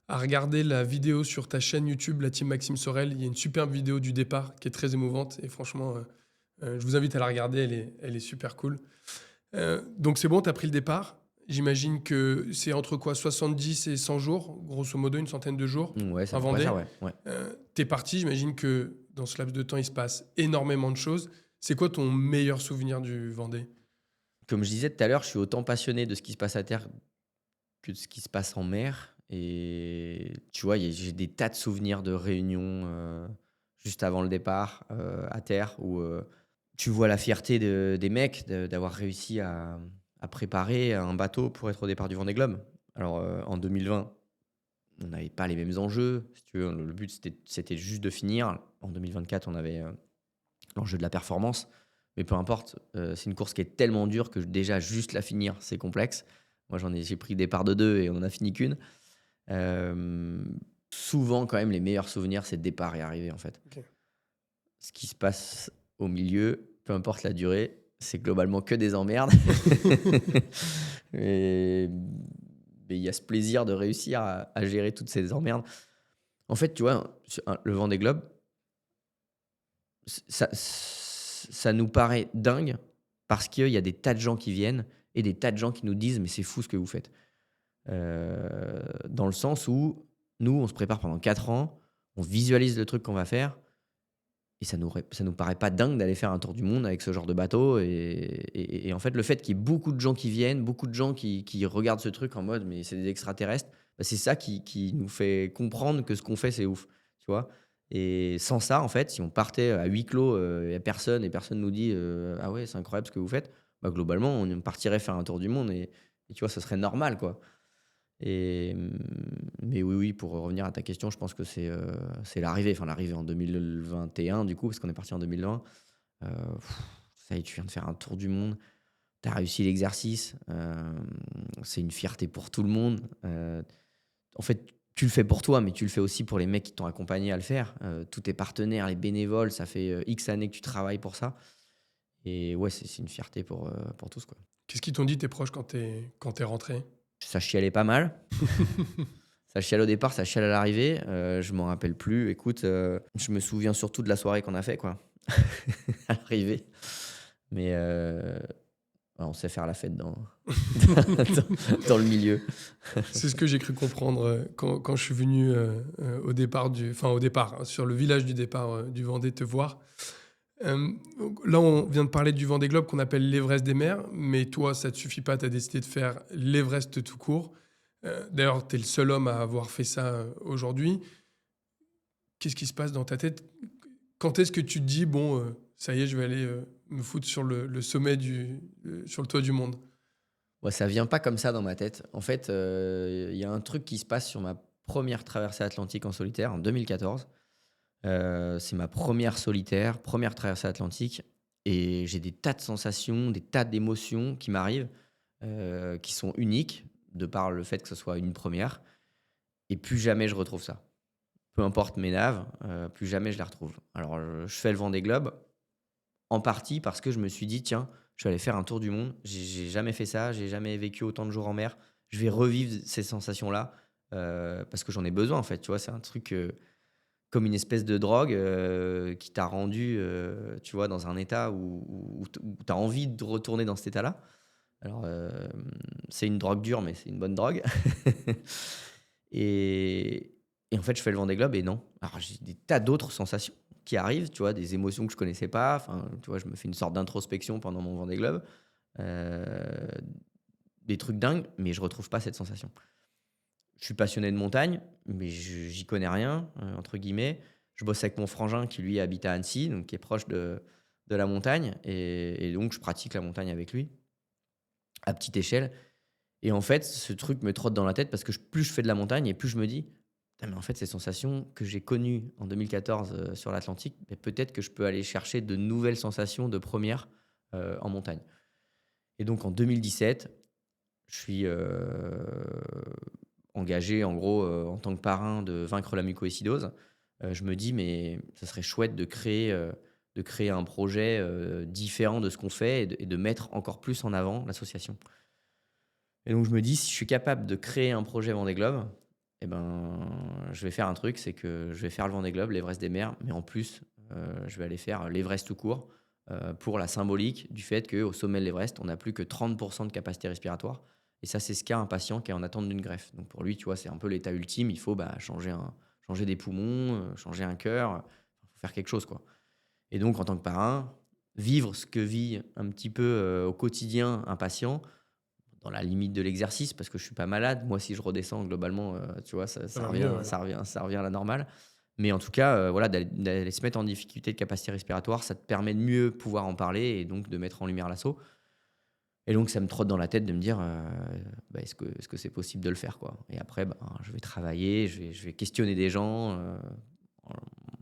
regarder la vidéo sur ta chaîne YouTube, la team Maxime Sorel. Il y a une superbe vidéo du départ qui est très émouvante. Et franchement, je vous invite à la regarder. Elle est super cool. Donc, c'est bon, tu as pris le départ. J'imagine que c'est entre quoi 70 et 100 jours, grosso modo, une centaine de jours Ouais, c'est à à peu près ça, Vendée. ouais, ouais. T'es parti. J'imagine que dans ce laps de temps, il se passe énormément de choses. C'est quoi ton meilleur souvenir du Vendée? Comme je disais tout à l'heure, je suis autant passionné de ce qui se passe à terre que de ce qui se passe en mer, et tu vois, j'ai des tas de souvenirs de réunions, juste avant le départ, à terre où, tu vois la fierté des mecs d'avoir réussi à préparer un bateau pour être au départ du Vendée Globe. Alors, en 2020, on n'avait pas les mêmes enjeux. Si tu veux, le but, c'était juste de finir. En 2024, on avait, l'enjeu de la performance. Mais peu importe, c'est une course qui est tellement dure que déjà juste la finir, c'est complexe. Moi, j'ai pris des parts de 2 et on en a fini qu'une. Souvent quand même les meilleurs souvenirs, c'est départ et arrivée, en fait. Ok. Ce qui se passe au milieu, peu importe la durée, c'est globalement que des emmerdes. Et mais il y a ce plaisir de réussir à gérer toutes ces emmerdes. En fait, tu vois, le Vendée Globe, ça nous paraît dingue parce qu'il y a des tas de gens qui viennent et des tas de gens qui nous disent: «Mais c'est fou ce que vous faites». Dans le sens où nous, on se prépare pendant 4 ans, on visualise le truc qu'on va faire et ça nous paraît pas dingue d'aller faire un tour du monde avec ce genre de bateau, et en fait, le fait qu'il y ait beaucoup de gens qui viennent, beaucoup de gens qui regardent ce truc en mode: «Mais c'est des extraterrestres», bah, c'est ça qui nous fait comprendre que ce qu'on fait, c'est ouf, tu vois? Et sans ça, en fait, si on partait à huis clos, il y a personne et personne nous dit, «Ah ouais, c'est incroyable ce que vous faites», bah, globalement, on partirait faire un tour du monde, et tu vois, ça serait normal, quoi. Mais oui, oui, pour revenir à ta question, je pense que c'est l'arrivée. Enfin, l'arrivée en 2021 du coup, parce qu'on est parti en 2020. Heu, Ça y est, tu viens de faire un tour du monde, tu as réussi l'exercice, c'est une fierté pour tout le monde. En fait, tu le fais pour toi, mais tu le fais aussi pour les mecs qui t'ont accompagné à le faire. Tous tes partenaires, les bénévoles, ça fait, X années que tu travailles pour ça, et ouais, c'est une fierté pour tous, quoi. Qu'est-ce qu'ils t'ont dit, tes proches, quand t'es rentré? Ça chialait pas mal. Ça chiale au départ, ça chiale à l'arrivée, je m'en rappelle plus. Écoute, je me souviens surtout de la soirée qu'on a fait, quoi, à l'arrivée. Mais, ouais, on sait faire la fête dans le milieu. C'est ce que j'ai cru comprendre quand je suis venu au départ au départ, hein, sur le village du départ du Vendée te voir. Donc là, on vient de parler du Vendée Globe qu'on appelle l'Everest des mers, mais toi, ça ne te suffit pas, tu as décidé de faire l'Everest tout court. D'ailleurs, tu es le seul homme à avoir fait ça aujourd'hui. Qu'est-ce qui se passe dans ta tête? Quand est-ce que tu te dis, bon, ça y est, je vais aller me foutre sur le sommet sur le toit du monde? Ouais, ça vient pas comme ça dans ma tête. En fait, il y a un truc qui se passe sur ma première traversée atlantique en solitaire en 2014. C'est ma première solitaire, première traversée atlantique et j'ai des tas de sensations, des tas d'émotions qui m'arrivent, qui sont uniques de par le fait que ce soit une première et plus jamais je retrouve ça. Peu importe mes naves, plus jamais je les retrouve. Alors, je fais le Vendée Globe en partie parce que je me suis dit: «Tiens, je vais aller faire un tour du monde. J'ai jamais fait ça, j'ai jamais vécu autant de jours en mer. Je vais revivre ces sensations-là, parce que j'en ai besoin, en fait», tu vois? C'est un truc, comme une espèce de drogue, qui t'a rendu, tu vois, dans un état où tu as envie de retourner dans cet état-là. Alors, c'est une drogue dure, mais c'est une bonne drogue. Et en fait, je fais le Vendée Globe et non. Alors j'ai des tas d'autres sensations qui arrivent, tu vois? Des émotions que je connaissais pas. Enfin, tu vois, je me fais une sorte d'introspection pendant mon Vendée Globe. Heu, des trucs dingues, mais je retrouve pas cette sensation. Je suis passionné de montagne, mais j'y connais rien, entre guillemets. Je bosse avec mon frangin qui lui habite à Annecy, donc qui est proche de la montagne et donc je pratique la montagne avec lui, à petite échelle. Et en fait, ce truc me trotte dans la tête parce que plus je fais de la montagne et plus je me dis: «Putain, mais en fait, ces sensations que j'ai connues en 2014, sur l'Atlantique, beh, peut-être que je peux aller chercher de nouvelles sensations de première en montagne». Et donc en 2017, je suis, engagé en gros, en tant que parrain de Vaincre la mucoviscidose. Je me dis: «Mais ça serait chouette de créer un projet, différent de ce qu'on fait et de mettre encore plus en avant l'association». Et donc je me dis: «Si je suis capable de créer un projet Vendée Globe et ben, je vais faire un truc, c'est que je vais faire le Vendée Globe, l'Everest des mers, mais en plus, je vais aller faire l'Everest tout court, pour la symbolique du fait qu'au sommet de l'Everest, on n'a plus que 30 de capacité respiratoire et ça, c'est ce qu'a un patient qui est en attente d'une greffe. Donc pour lui, tu vois, c'est un peu l'état ultime. Il faut, bah, changer des poumons, changer un cœur, il faut faire quelque chose, quoi. Et donc en tant que parrain, vivre ce que vit un petit peu, au quotidien un patient, dans la limite de l'exercice parce que je suis pas malade. Moi, si je redescends globalement, tu vois, ça Ça ça va mieux, revient ouais. ça revient ça revient à la normale. Mais en tout cas, voilà, d'aller se mettre en difficulté de capacité respiratoire, ça te permet de mieux pouvoir en parler et donc de mettre en lumière l'assaut. Et donc ça me trotte dans la tête de me dire, bah, est-ce que c'est possible de le faire, quoi? Et après, ben, je vais travailler, je vais questionner des gens,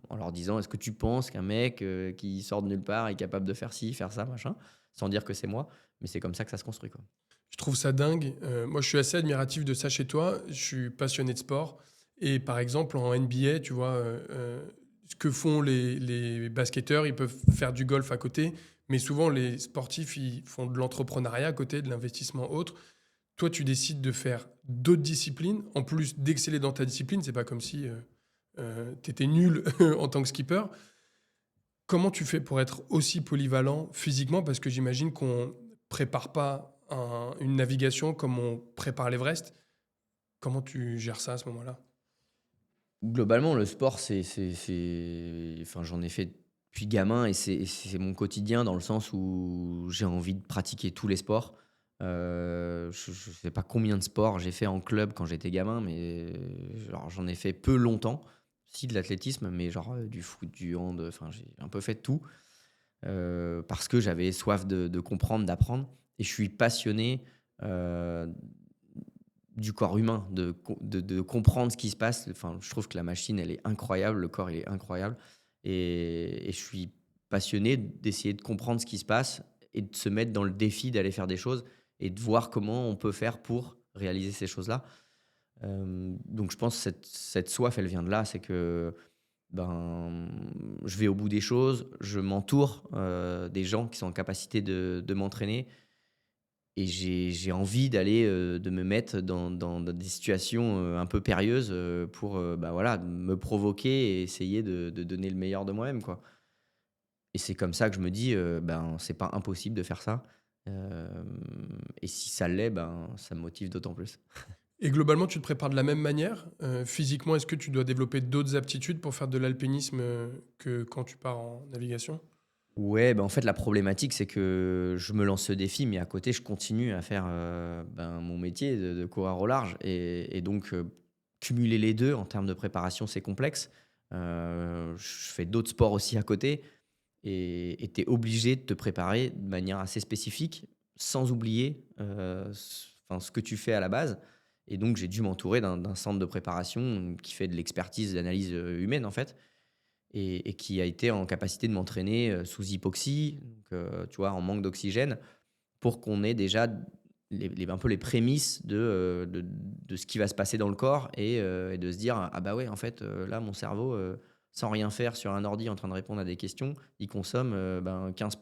en en leur disant: «Est-ce que tu penses qu'un mec, qui sort de nulle part est capable de faire ci, faire ça, machin?» Sans dire que c'est moi, mais c'est comme ça que ça se construit, quoi. Je trouve ça dingue. Moi, je suis assez admiratif de ça chez toi. Je suis passionné de sport et par exemple, en NBA, tu vois, ce que font les basketteurs, ils peuvent faire du golf à côté, mais souvent les sportifs, ils font de l'entrepreneuriat à côté, de l'investissement autre. Toi, tu décides de faire d'autres disciplines, en plus d'exceller dans ta discipline. C'est pas comme si, tu étais nul en tant que skipper. Comment tu fais pour être aussi polyvalent physiquement? Parce que j'imagine qu'on prépare pas une navigation comme on prépare l'Everest. Comment tu gères ça à ce moment-là? Globalement, le sport, enfin, j'en ai fait depuis gamin et c'est mon quotidien dans le sens où j'ai envie de pratiquer tous les sports. Je sais pas combien de sports j'ai fait en club quand j'étais gamin, mais genre, j'en ai fait peu longtemps. Si, de l'athlétisme, mais genre, du foot, du hand, enfin, j'ai un peu fait de tout, parce que j'avais soif de comprendre, d'apprendre et je suis passionné, heu du corps humain, de comprendre ce qui se passe. Enfin, je trouve que la machine, elle est incroyable, le corps, il est incroyable et je suis passionné d'essayer de comprendre ce qui se passe et de se mettre dans le défi d'aller faire des choses et de voir comment on peut faire pour réaliser ces choses-là. Donc je pense que cette soif, elle vient de là, c'est que, ben, je vais au bout des choses, je m'entoure, des gens qui sont en capacité de m'entraîner et j'ai envie d'aller, de me mettre dans des situations, un peu périlleuses, pour, bah, voilà, me provoquer et essayer de donner le meilleur de moi-même, quoi. Et c'est comme ça que je me dis, ben, c'est pas impossible de faire ça, et si ça l'est, ben, ça me motive d'autant plus. Et globalement, tu te prépares de la même manière? Physiquement, est-ce que tu dois développer d'autres aptitudes pour faire de l'alpinisme, que quand tu pars en navigation? Ouais, bah, en fait, la problématique, c'est que je me lance ce défi, mais à côté, je continue à faire, ben, mon métier de coureur au large et donc cumuler les 2 en termes de préparation, c'est complexe. Je fais d'autres sports aussi à côté et tu es obligé de te préparer de manière assez spécifique. sans oublier ce que tu fais à la base. Et donc, j'ai dû m'entourer d'un centre de préparation qui fait de l'expertise, de l'analyse humaine, en fait, et qui a été en capacité de m'entraîner sous hypoxie, donc, tu vois, en manque d'oxygène, pour qu'on ait déjà un peu les prémices de ce qui va se passer dans le corps et de se dire: «Ah bah ouais, en fait, là, mon cerveau, sans rien faire sur un ordi en train de répondre à des questions, il consomme, 15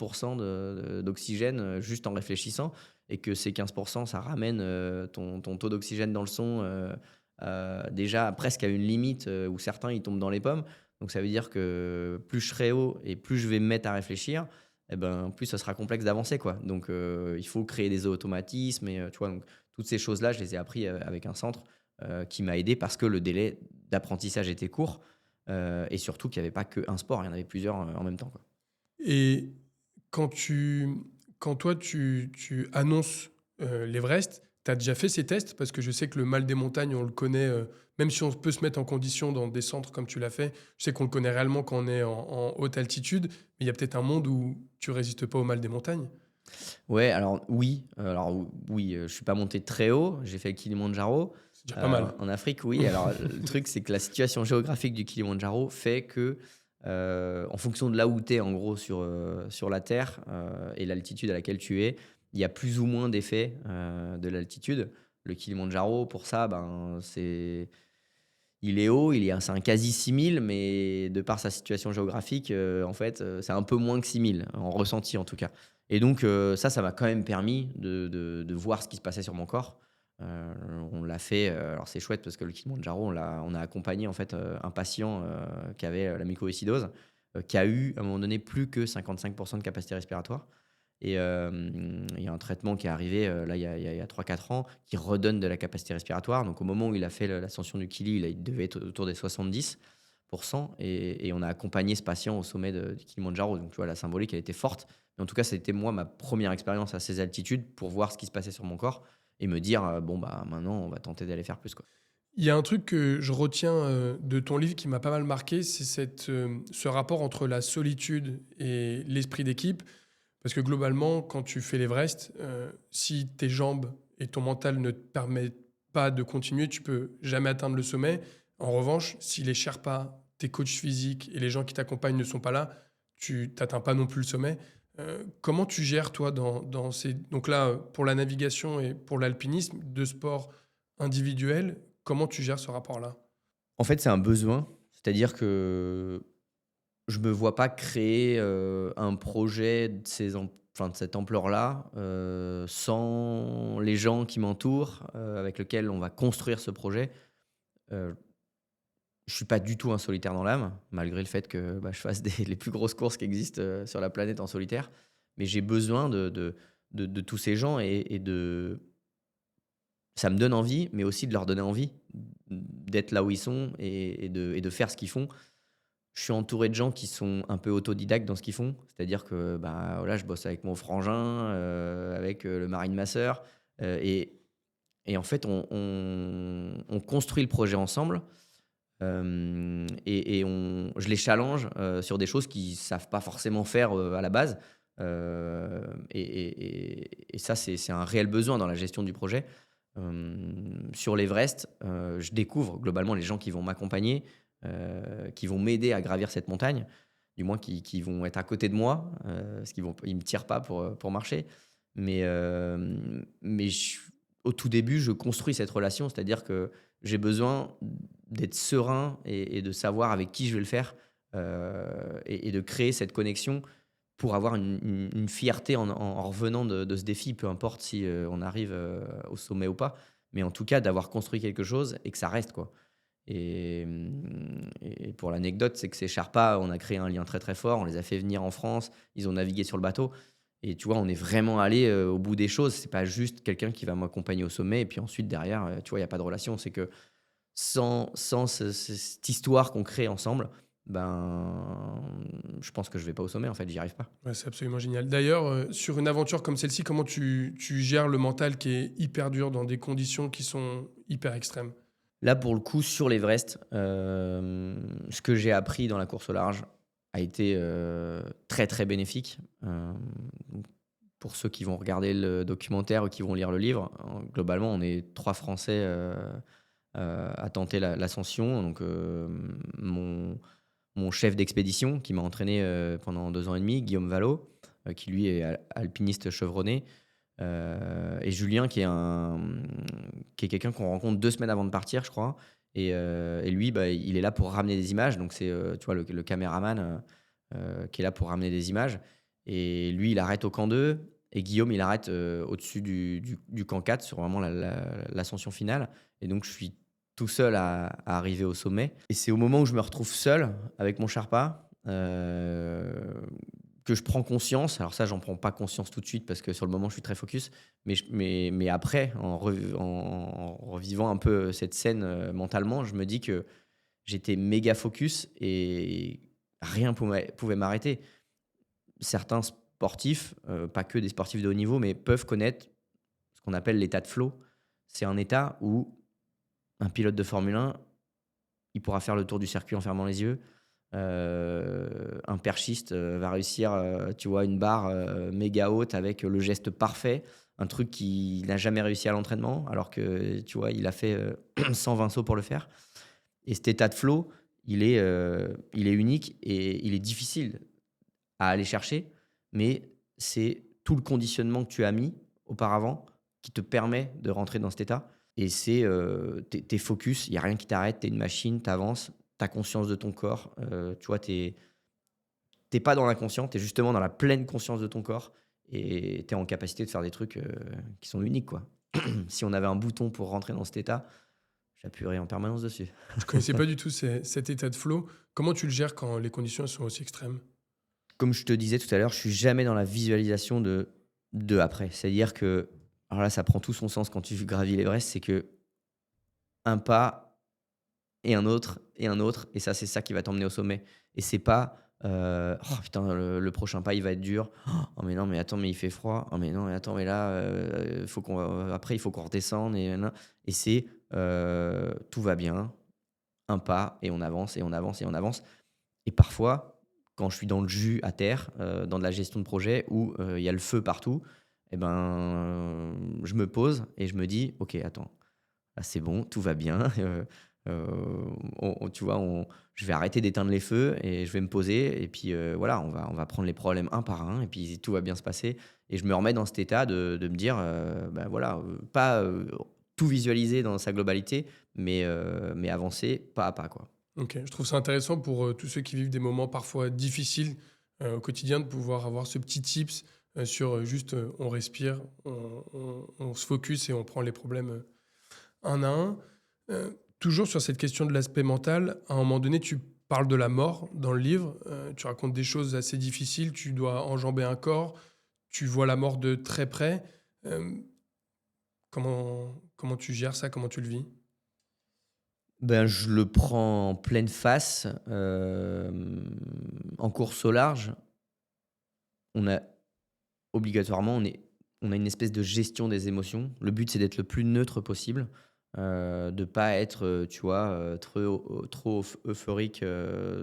d'oxygène, juste en réfléchissant» et que ces 15 ça ramène, ton taux d'oxygène dans le sang, déjà presque à une limite, où certains, ils tombent dans les pommes. Donc ça veut dire que plus je serai haut et plus je vais me mettre à réfléchir, et ben, plus ça sera complexe d'avancer, quoi. Donc, il faut créer des automatismes et tu vois? Donc toutes ces choses-là, je les ai appris, avec un centre, qui m'a aidé parce que le délai d'apprentissage était court, et surtout qu'il y avait pas qu'un sport, il y en avait plusieurs, en même temps, quoi. Et quand tu quand toi tu annonces, l'Everest, tu as déjà fait ces tests? Parce que je sais que le mal des montagnes, on le connaît, même si on peut se mettre en condition dans des centres comme tu l'as fait, je sais qu'on le connaît réellement quand on est en haute altitude, mais il y a peut-être un monde où tu résistes pas au mal des montagnes? Ouais, alors oui, oui, je suis pas monté très haut, j'ai fait le Kilimandjaro, C'est déjà pas mal. en Afrique, oui. Alors, le truc, c'est que la situation géographique du Kilimandjaro fait que, en fonction de là où tu es, en gros, sur la terre, et l'altitude à laquelle tu es, il y a plus ou moins d'effets, de l'altitude. Le Kilimandjaro, pour ça, ben, il est haut, c'est un quasi 6000, mais de par sa situation géographique, en fait, c'est un peu moins que 6000, en ressenti en tout cas. Et donc, ça m'a quand même permis de voir ce qui se passait sur mon corps. Heu, on l'a fait, alors c'est chouette parce que le Kilimandjaro, on a accompagné en fait, un patient, qui avait, la mucoviscidose, qui a eu à un moment donné plus que 55 de capacité respiratoire. Et il y a un traitement qui est arrivé, là, il y a 3-4 ans, qui redonne de la capacité respiratoire. Donc au moment où il a fait l'ascension du Kili, il devait être autour des 70 et on a accompagné ce patient au sommet du Kilimandjaro. Donc tu vois, la symbolique, elle était forte. Mais en tout cas, c'était moi ma première expérience à ces altitudes pour voir ce qui se passait sur mon corps et me dire, «Bon, bah, maintenant, on va tenter d'aller faire plus, quoi». Il y a un truc que je retiens, de ton livre qui m'a pas mal marqué, c'est ce rapport entre la solitude et l'esprit d'équipe. Parce que globalement, quand tu fais l'Everest, si tes jambes et ton mental ne te permettent pas de continuer, tu peux jamais atteindre le sommet. En revanche, si les Sherpas, tes coachs physiques et les gens qui t'accompagnent ne sont pas là, tu n'atteins pas non plus le sommet. Comment tu gères, toi, dans ces... Donc là, pour la navigation et pour l'alpinisme, deux sports individuels, comment tu gères ce rapport-là? En fait, c'est un besoin, c'est-à-dire que je me vois pas créer, un projet de cette ampleur-là, sans les gens qui m'entourent, avec lesquels on va construire ce projet. Heu, je suis pas du tout un solitaire dans l'âme, malgré le fait que, bah, je fasse des les plus grosses courses qui existent, sur la planète en solitaire. Mais j'ai besoin de tous ces gens et de ça me donne envie, mais aussi de leur donner envie d'être là où ils sont et de faire ce qu'ils font. Je suis entouré de gens qui sont un peu autodidactes dans ce qu'ils font. C'est-à-dire que, bah, voilà, je bosse avec mon frangin, avec, le mari de ma sœur, et en fait, on construit le projet ensemble, hem et je les challenge, sur des choses qu'ils savent pas forcément faire, à la base, et ça, c'est un réel besoin dans la gestion du projet. Sur l'Everest, je découvre globalement les gens qui vont m'accompagner, qui vont m'aider à gravir cette montagne, du moins qui vont être à côté de moi, parce qu'ils me tirent pas pour marcher. Mais au tout début, je construis cette relation, c'est-à-dire que j'ai besoin d'être serein et de savoir avec qui je vais le faire, et de créer cette connexion pour avoir une fierté en revenant de ce défi, peu importe si, on arrive, au sommet ou pas. Mais en tout cas, d'avoir construit quelque chose et que ça reste, quoi. Et pour l'anecdote, c'est que ces Sherpas, on a créé un lien très, très fort. On les a fait venir en France, ils ont navigué sur le bateau et tu vois, on est vraiment allé, au bout des choses. C'est pas juste quelqu'un qui va m'accompagner au sommet et puis ensuite derrière, tu vois, il y a pas de relation. C'est que sans cette histoire qu'on crée ensemble, ben, je pense que je vais pas au sommet, en fait, j'y arrive pas. Ouais, c'est absolument génial. D'ailleurs, sur une aventure comme celle-ci, comment tu gères le mental qui est hyper dur dans des conditions qui sont hyper extrêmes? Là, pour le coup, sur l'Everest, ce que j'ai appris dans la course au large a été, très, très bénéfique. pour ceux qui vont regarder le documentaire ou qui vont lire le livre, globalement, on est 3 Français, à tenter l'ascension. Donc, mon chef d'expédition qui m'a entraîné, pendant 2 ans et demi, Guillaume Vallot, qui lui est alpiniste chevronné, et Julien qui est quelqu'un qu'on rencontre 2 semaines avant de partir, je crois. Et lui, bah, il est là pour ramener des images. Donc c'est, tu vois, le caméraman, qui est là pour ramener des images. Et lui, il arrête au camp 2 et Guillaume, il arrête, au-dessus du camp 4 sur vraiment l'ascension finale. Et donc je suis tout seul à arriver au sommet. Et c'est au moment où je me retrouve seul avec mon Sherpa, que je prends conscience. Alors ça, j'en prends pas conscience tout de suite parce que sur le moment, je suis très focus. Mais après, en revivant un peu cette scène, mentalement, je me dis que j'étais méga focus et rien pouvait m'arrêter. Certains sportifs, pas que des sportifs de haut niveau, mais peuvent connaître ce qu'on appelle l'état de flow. C'est un état où un pilote de Formule 1, il pourra faire le tour du circuit en fermant les yeux. Un perchiste, va réussir, tu vois, une barre, méga haute avec le geste parfait, un truc qu'il n'a jamais réussi à l'entraînement, alors que, tu vois, il a fait, 120 sauts pour le faire. Et cet état de flow, il est unique et il est difficile à aller chercher, mais c'est tout le conditionnement que tu as mis auparavant qui te permet de rentrer dans cet état. Et c'est, tu focus, il y a rien qui t'arrête, tu es une machine, tu avances, tu as conscience de ton corps, tu vois, tu pas dans l'inconscient, tu es justement dans la pleine conscience de ton corps et tu es en capacité de faire des trucs, qui sont uniques, quoi. Si on avait un bouton pour rentrer dans cet état, j'appuierais en permanence dessus. Je connaissais pas du tout cet état de flow. Comment tu le gères quand les conditions sont aussi extrêmes? Comme je te disais tout à l'heure, je suis jamais dans la visualisation de après. C'est-à-dire que, alors là, ça prend tout son sens quand tu gravis l'Everest, c'est que un pas et un autre et un autre, et ça, c'est ça qui va t'emmener au sommet. Et c'est pas, «Oh putain, le prochain pas, il va être dur. Oh mais non, mais attends, mais il fait froid. Oh mais non, mais attends, mais là, faut qu'on après il faut qu'on redescende et nin». Et c'est, tout va bien, un pas et on avance et on avance et on avance. Et parfois, quand je suis dans le jus à terre, dans de la gestion de projet où, il y a le feu partout, et ben, je me pose et je me dis: «OK, attends, là, c'est bon, tout va bien, heu, tu vois, je vais arrêter d'éteindre les feux et je vais me poser et puis, voilà, on va prendre les problèmes un par un et puis tout va bien se passer». Et je me remets dans cet état de me dire, bah, voilà, pas, tout visualiser dans sa globalité, mais avancer pas à pas, quoi. OK, je trouve ça intéressant pour, tous ceux qui vivent des moments parfois difficiles, au quotidien de pouvoir avoir ce petit tips, sur, juste, on respire, on se focus et on prend les problèmes, un à un. Toujours sur cette question de l'aspect mental, à un moment donné, tu parles de la mort dans le livre, tu racontes des choses assez difficiles, tu dois enjamber un corps, tu vois la mort de très près. Hem, comment tu gères ça? Comment tu le vis? Ben, je le prends en pleine face, en course au large. On a obligatoirement, on a une espèce de gestion des émotions. Le but, c'est d'être le plus neutre possible, de pas être, tu vois, trop euphorique,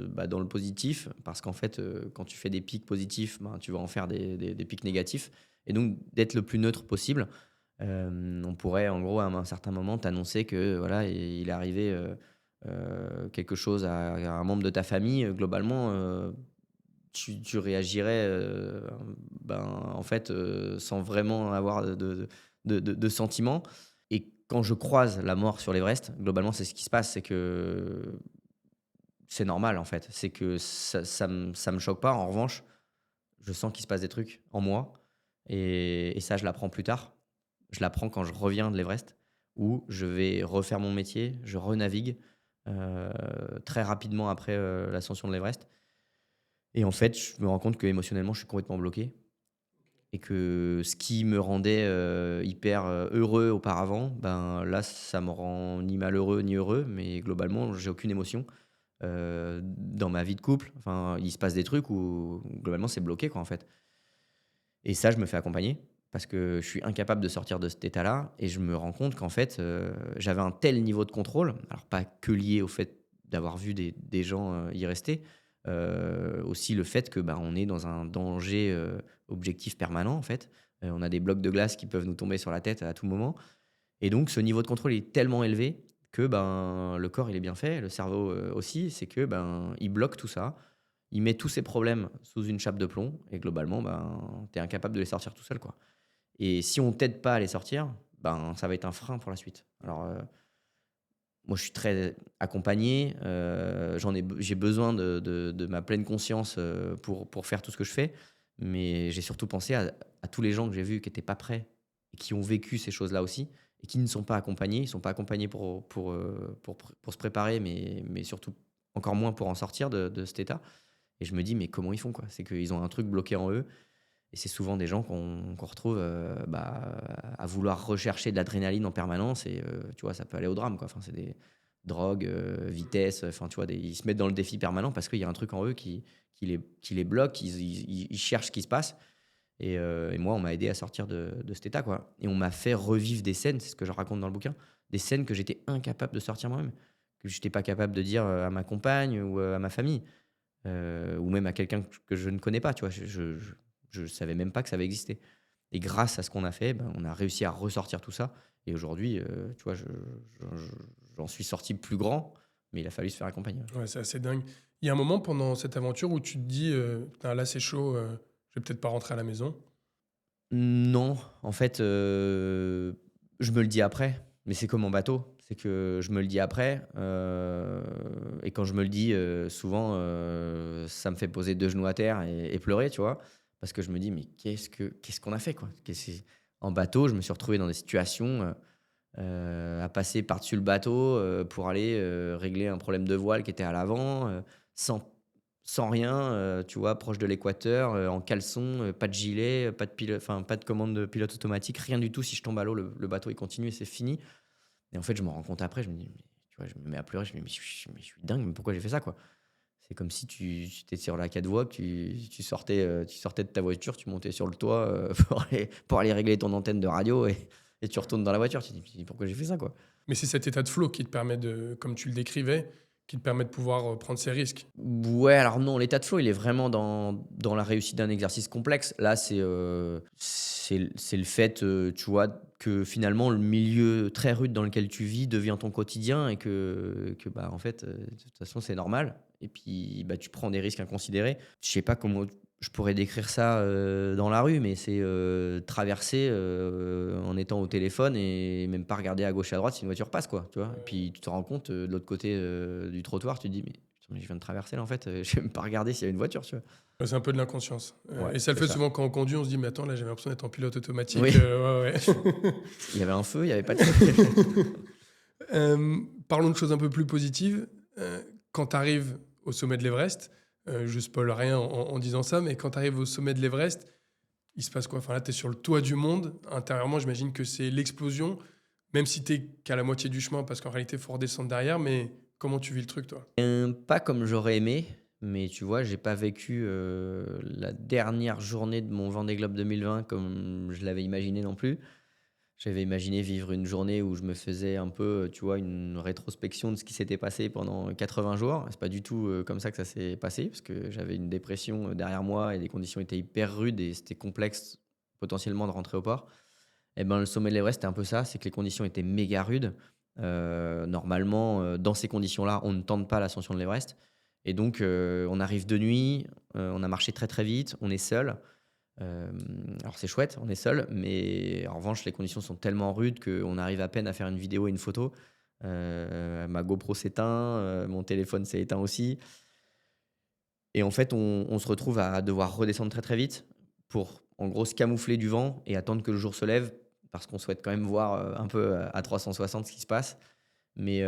bah, dans le positif. Parce qu'en fait, quand tu fais des pics positifs, ben, tu vas en faire des pics négatifs. Et donc d'être le plus neutre possible. On pourrait, en gros, à un certain moment, t'annoncer que, voilà, il est arrivé, quelque chose à un membre de ta famille. Globalement, tu réagirais, ben, en fait, sans vraiment avoir de sentiments. Et quand je croise la mort sur l'Everest, globalement, c'est ce qui se passe, c'est que c'est normal, en fait. C'est que ça me choque pas. En revanche, je sens qu'il se passe des trucs en moi et ça, je l'apprends plus tard. Je l'apprends quand je reviens de l'Everest, où je vais refaire mon métier, je renavigue, très rapidement après, l'ascension de l'Everest. Et en fait, je me rends compte qu'émotionnellement, je suis complètement bloqué et que ce qui me rendait, hyper, heureux auparavant, ben, là, ça me rend ni malheureux ni heureux, mais globalement, j'ai aucune émotion. Dans ma vie de couple, enfin, il se passe des trucs où globalement, c'est bloqué, quoi, en fait. Et ça, je me fais accompagner parce que je suis incapable de sortir de cet état-là et je me rends compte qu'en fait, j'avais un tel niveau de contrôle, alors pas que lié au fait d'avoir vu des gens, y rester, aussi le fait que, bah, on est dans un danger, objectif permanent en fait, On a des blocs de glace qui peuvent nous tomber sur la tête à tout moment. Et donc, ce niveau de contrôle est tellement élevé que ben, le corps, il est bien fait, le cerveau aussi. C'est que ben, il bloque tout ça, il met tous ses problèmes sous une chape de plomb et globalement, ben, tu es incapable de les sortir tout seul, quoi. Et si on t'aide pas à les sortir, ben, ça va être un frein pour la suite. Alors, moi, je suis très accompagné. J'ai besoin de ma pleine conscience pour faire tout ce que je fais. Mais j'ai surtout pensé à tous les gens que j'ai vus qui n'étaient pas prêts et qui ont vécu ces choses-là aussi et qui ne sont pas accompagnés. Ils ne sont pas accompagnés pour se préparer, mais surtout encore moins pour en sortir de cet état. Et je me dis, mais comment ils font quoi? C'est qu'ils ont un truc bloqué en eux. Et c'est souvent des gens qu'on retrouve à vouloir rechercher de l'adrénaline en permanence. Et tu vois, ça peut aller au drame, quoi. Enfin, c'est des drogues, vitesse. Enfin, tu vois, ils se mettent dans le défi permanent parce qu'il y a un truc en eux qui les bloque. Ils cherchent ce qui se passe. Et moi, on m'a aidé à sortir de cet état, quoi. Et on m'a fait revivre des scènes, c'est ce que je raconte dans le bouquin, des scènes que j'étais incapable de sortir moi-même, que j'étais pas capable de dire à ma compagne ou à ma famille, ou même à quelqu'un que je ne connais pas, tu vois. Je savais même pas que ça avait existé. Et grâce à ce qu'on a fait, ben, on a réussi à ressortir tout ça. Et aujourd'hui, tu vois, j'en suis sorti plus grand, mais il a fallu se faire accompagner. Ouais, c'est assez dingue. Il y a un moment pendant cette aventure où tu te dis, putain, là c'est chaud, je vais peut-être pas rentrer à la maison. Non, en fait, je me le dis après, mais c'est comme en bateau. C'est que je me le dis après, et quand je me le dis, souvent, ça me fait poser 2 genoux à terre et pleurer, tu vois? Parce que je me dis: «Mais qu'est-ce qu'on a fait, quoi?» En bateau, je me suis retrouvé dans des situations, à passer par-dessus le bateau, pour aller, régler un problème de voile qui était à l'avant, sans rien, tu vois? Proche de l'équateur, en caleçon, pas de gilet, pas de commande de pilote automatique, rien du tout. Si je tombe à l'eau, le bateau, il continue et c'est fini. Et en fait, je me rends compte après, je me dis: «Mais» tu vois? Je me mets à pleurer, je me dis: «Mais je suis dingue, mais pourquoi j'ai fait ça, quoi?» C'est comme si tu étais sur la catwalk, tu sortais de ta voiture, tu montais sur le toit, pour aller régler ton antenne de radio et tu retournes dans la voiture. Tu te dis: «Mais pourquoi j'ai fait ça, quoi?» Mais c'est cet état de flow qui te permet de, comme tu le décrivais, qui te permet de pouvoir prendre ces risques. Ouais, alors non, l'état de flow, il est vraiment dans la réussite d'un exercice complexe. Là, c'est le fait, tu vois, que finalement le milieu très rude dans lequel tu vis devient ton quotidien et que bah, en fait, de toute façon, c'est normal et puis, bah, tu prends des risques inconsidérés. Je sais pas comment je pourrais décrire ça, dans la rue, mais c'est, traverser, en étant au téléphone et même pas regarder à gauche et à droite si une voiture passe, quoi, tu vois? Et puis tu te rends compte, de l'autre côté, du trottoir, tu te dis: «Mais putain, mais je viens de traverser là, en fait, j'ai même pas regardé s'il y a une voiture», tu vois? Ouais, c'est un peu de l'inconscience. Ouais, Et ça le c'est fait ça. souvent quand on conduit, on se dit, mais attends, là j'avais l'impression d'être en pilote Oui, automatique. Ouais, ouais. il y avait un feu, il y avait pas de feu. Parlons de choses un peu plus positives. Quand tu arrives au sommet de l'Everest, je spoil rien en disant ça, mais quand tu arrives au sommet de l'Everest, il se passe quoi? Enfin là, tu es sur le toit du monde. Intérieurement, j'imagine que c'est l'explosion, même si tu qu'à la moitié du chemin, parce qu'en réalité, il faut redescendre derrière. Mais comment tu vis le truc, toi? Pas comme j'aurais aimé, mais tu vois, j'ai pas vécu, la dernière journée de mon Vendée Globe 2020 comme je l'avais imaginé non plus. J'avais imaginé vivre une journée où je me faisais un peu, tu vois, une rétrospection de ce qui s'était passé pendant 80 jours. C'est pas du tout, comme ça que ça s'est passé, parce que j'avais une dépression, derrière moi et les conditions étaient hyper rudes et c'était complexe potentiellement de rentrer au port. Et ben, le sommet de l'Everest, c'était un peu ça, c'est que les conditions étaient méga rudes. Normalement, dans ces conditions-là, on ne tente pas l'ascension de l'Everest et donc on arrive de nuit, on a marché très, très vite, on est seul. Alors c'est chouette, on est seul, mais en revanche, les conditions sont tellement rudes qu'on arrive à peine à faire une vidéo et une photo. Ma GoPro s'éteint, mon téléphone s'est éteint aussi et en fait, on se retrouve à devoir redescendre très, très vite pour, en gros, se camoufler du vent et attendre que le jour se lève parce qu'on souhaite quand même voir, un peu, à 360 ce qui se passe. Mais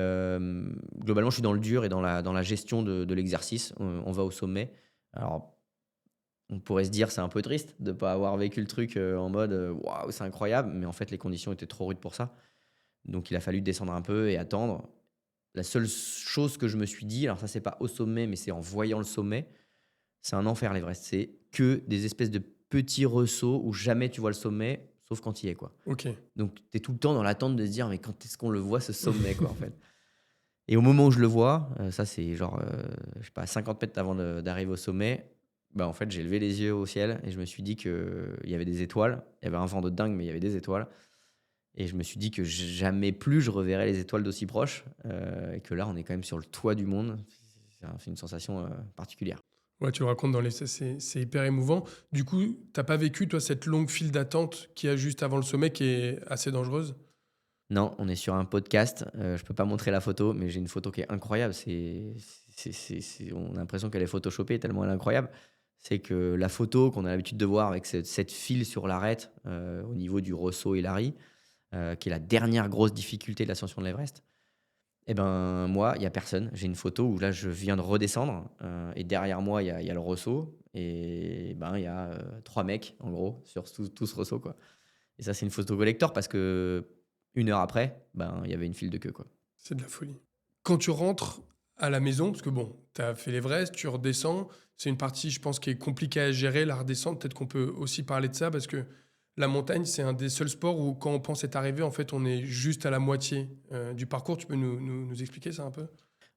globalement, je suis dans le dur et dans la gestion de l'exercice. On va au sommet. Alors on pourrait se dire: «C'est un peu triste de ne pas avoir vécu le truc, en mode, waouh, c'est incroyable», mais en fait, les conditions étaient trop rudes pour ça. Donc il a fallu descendre un peu et attendre. La seule chose que je me suis dit, alors ça, c'est pas au sommet, mais c'est en voyant le sommet, c'est un enfer l'Everest. C'est que des espèces de petits ressauts où jamais tu vois le sommet, sauf quand il y es, quoi. Ok. Donc tu es tout le temps dans l'attente de se dire: «Mais quand est-ce qu'on le voit ce sommet, quoi», en fait? Et au moment où je le vois, ça c'est genre, je sais pas 50 mètres avant d'arriver au sommet, bah, en fait, j'ai levé les yeux au ciel et je me suis dit qu'il y avait des étoiles. Il y avait un vent de dingue, mais il y avait des étoiles. Et je me suis dit que jamais plus je reverrai les étoiles d'aussi proche, et que là, on est quand même sur le toit du monde. C'est une sensation particulière. Ouais, tu le racontes dans les c'est hyper émouvant. Du coup, t'as pas vécu, toi, cette longue file d'attente qu'il y a juste avant le sommet qui est assez dangereuse? Non, on est sur un podcast. Je peux pas montrer la photo, mais j'ai une photo qui est incroyable. On a l'impression qu'elle est photoshopée tellement elle est incroyable. C'est que la photo qu'on a l'habitude de voir avec cette file sur l'arête, au niveau du Rosso et Lari, qui est la dernière grosse difficulté de l'ascension de l'Everest. Et ben, moi, il y a personne. J'ai une photo où là, je viens de redescendre, et derrière moi, il y a le Rosso et ben, il y a, 3 mecs, en gros, sur tout ce Rosso, quoi. Et ça, c'est une photo collector parce que 1 heure après, ben, il y avait une file de queue, quoi. C'est de la folie. Quand tu rentres à la maison, parce que bon, tu as fait l'Everest, tu redescends, c'est une partie, je pense, qui est compliquée à gérer, la redescente. Peut-être qu'on peut aussi parler de ça, parce que la montagne, c'est un des seuls sports où, quand on pense être arrivé, en fait, on est juste à la moitié du parcours. Tu peux nous expliquer ça un peu?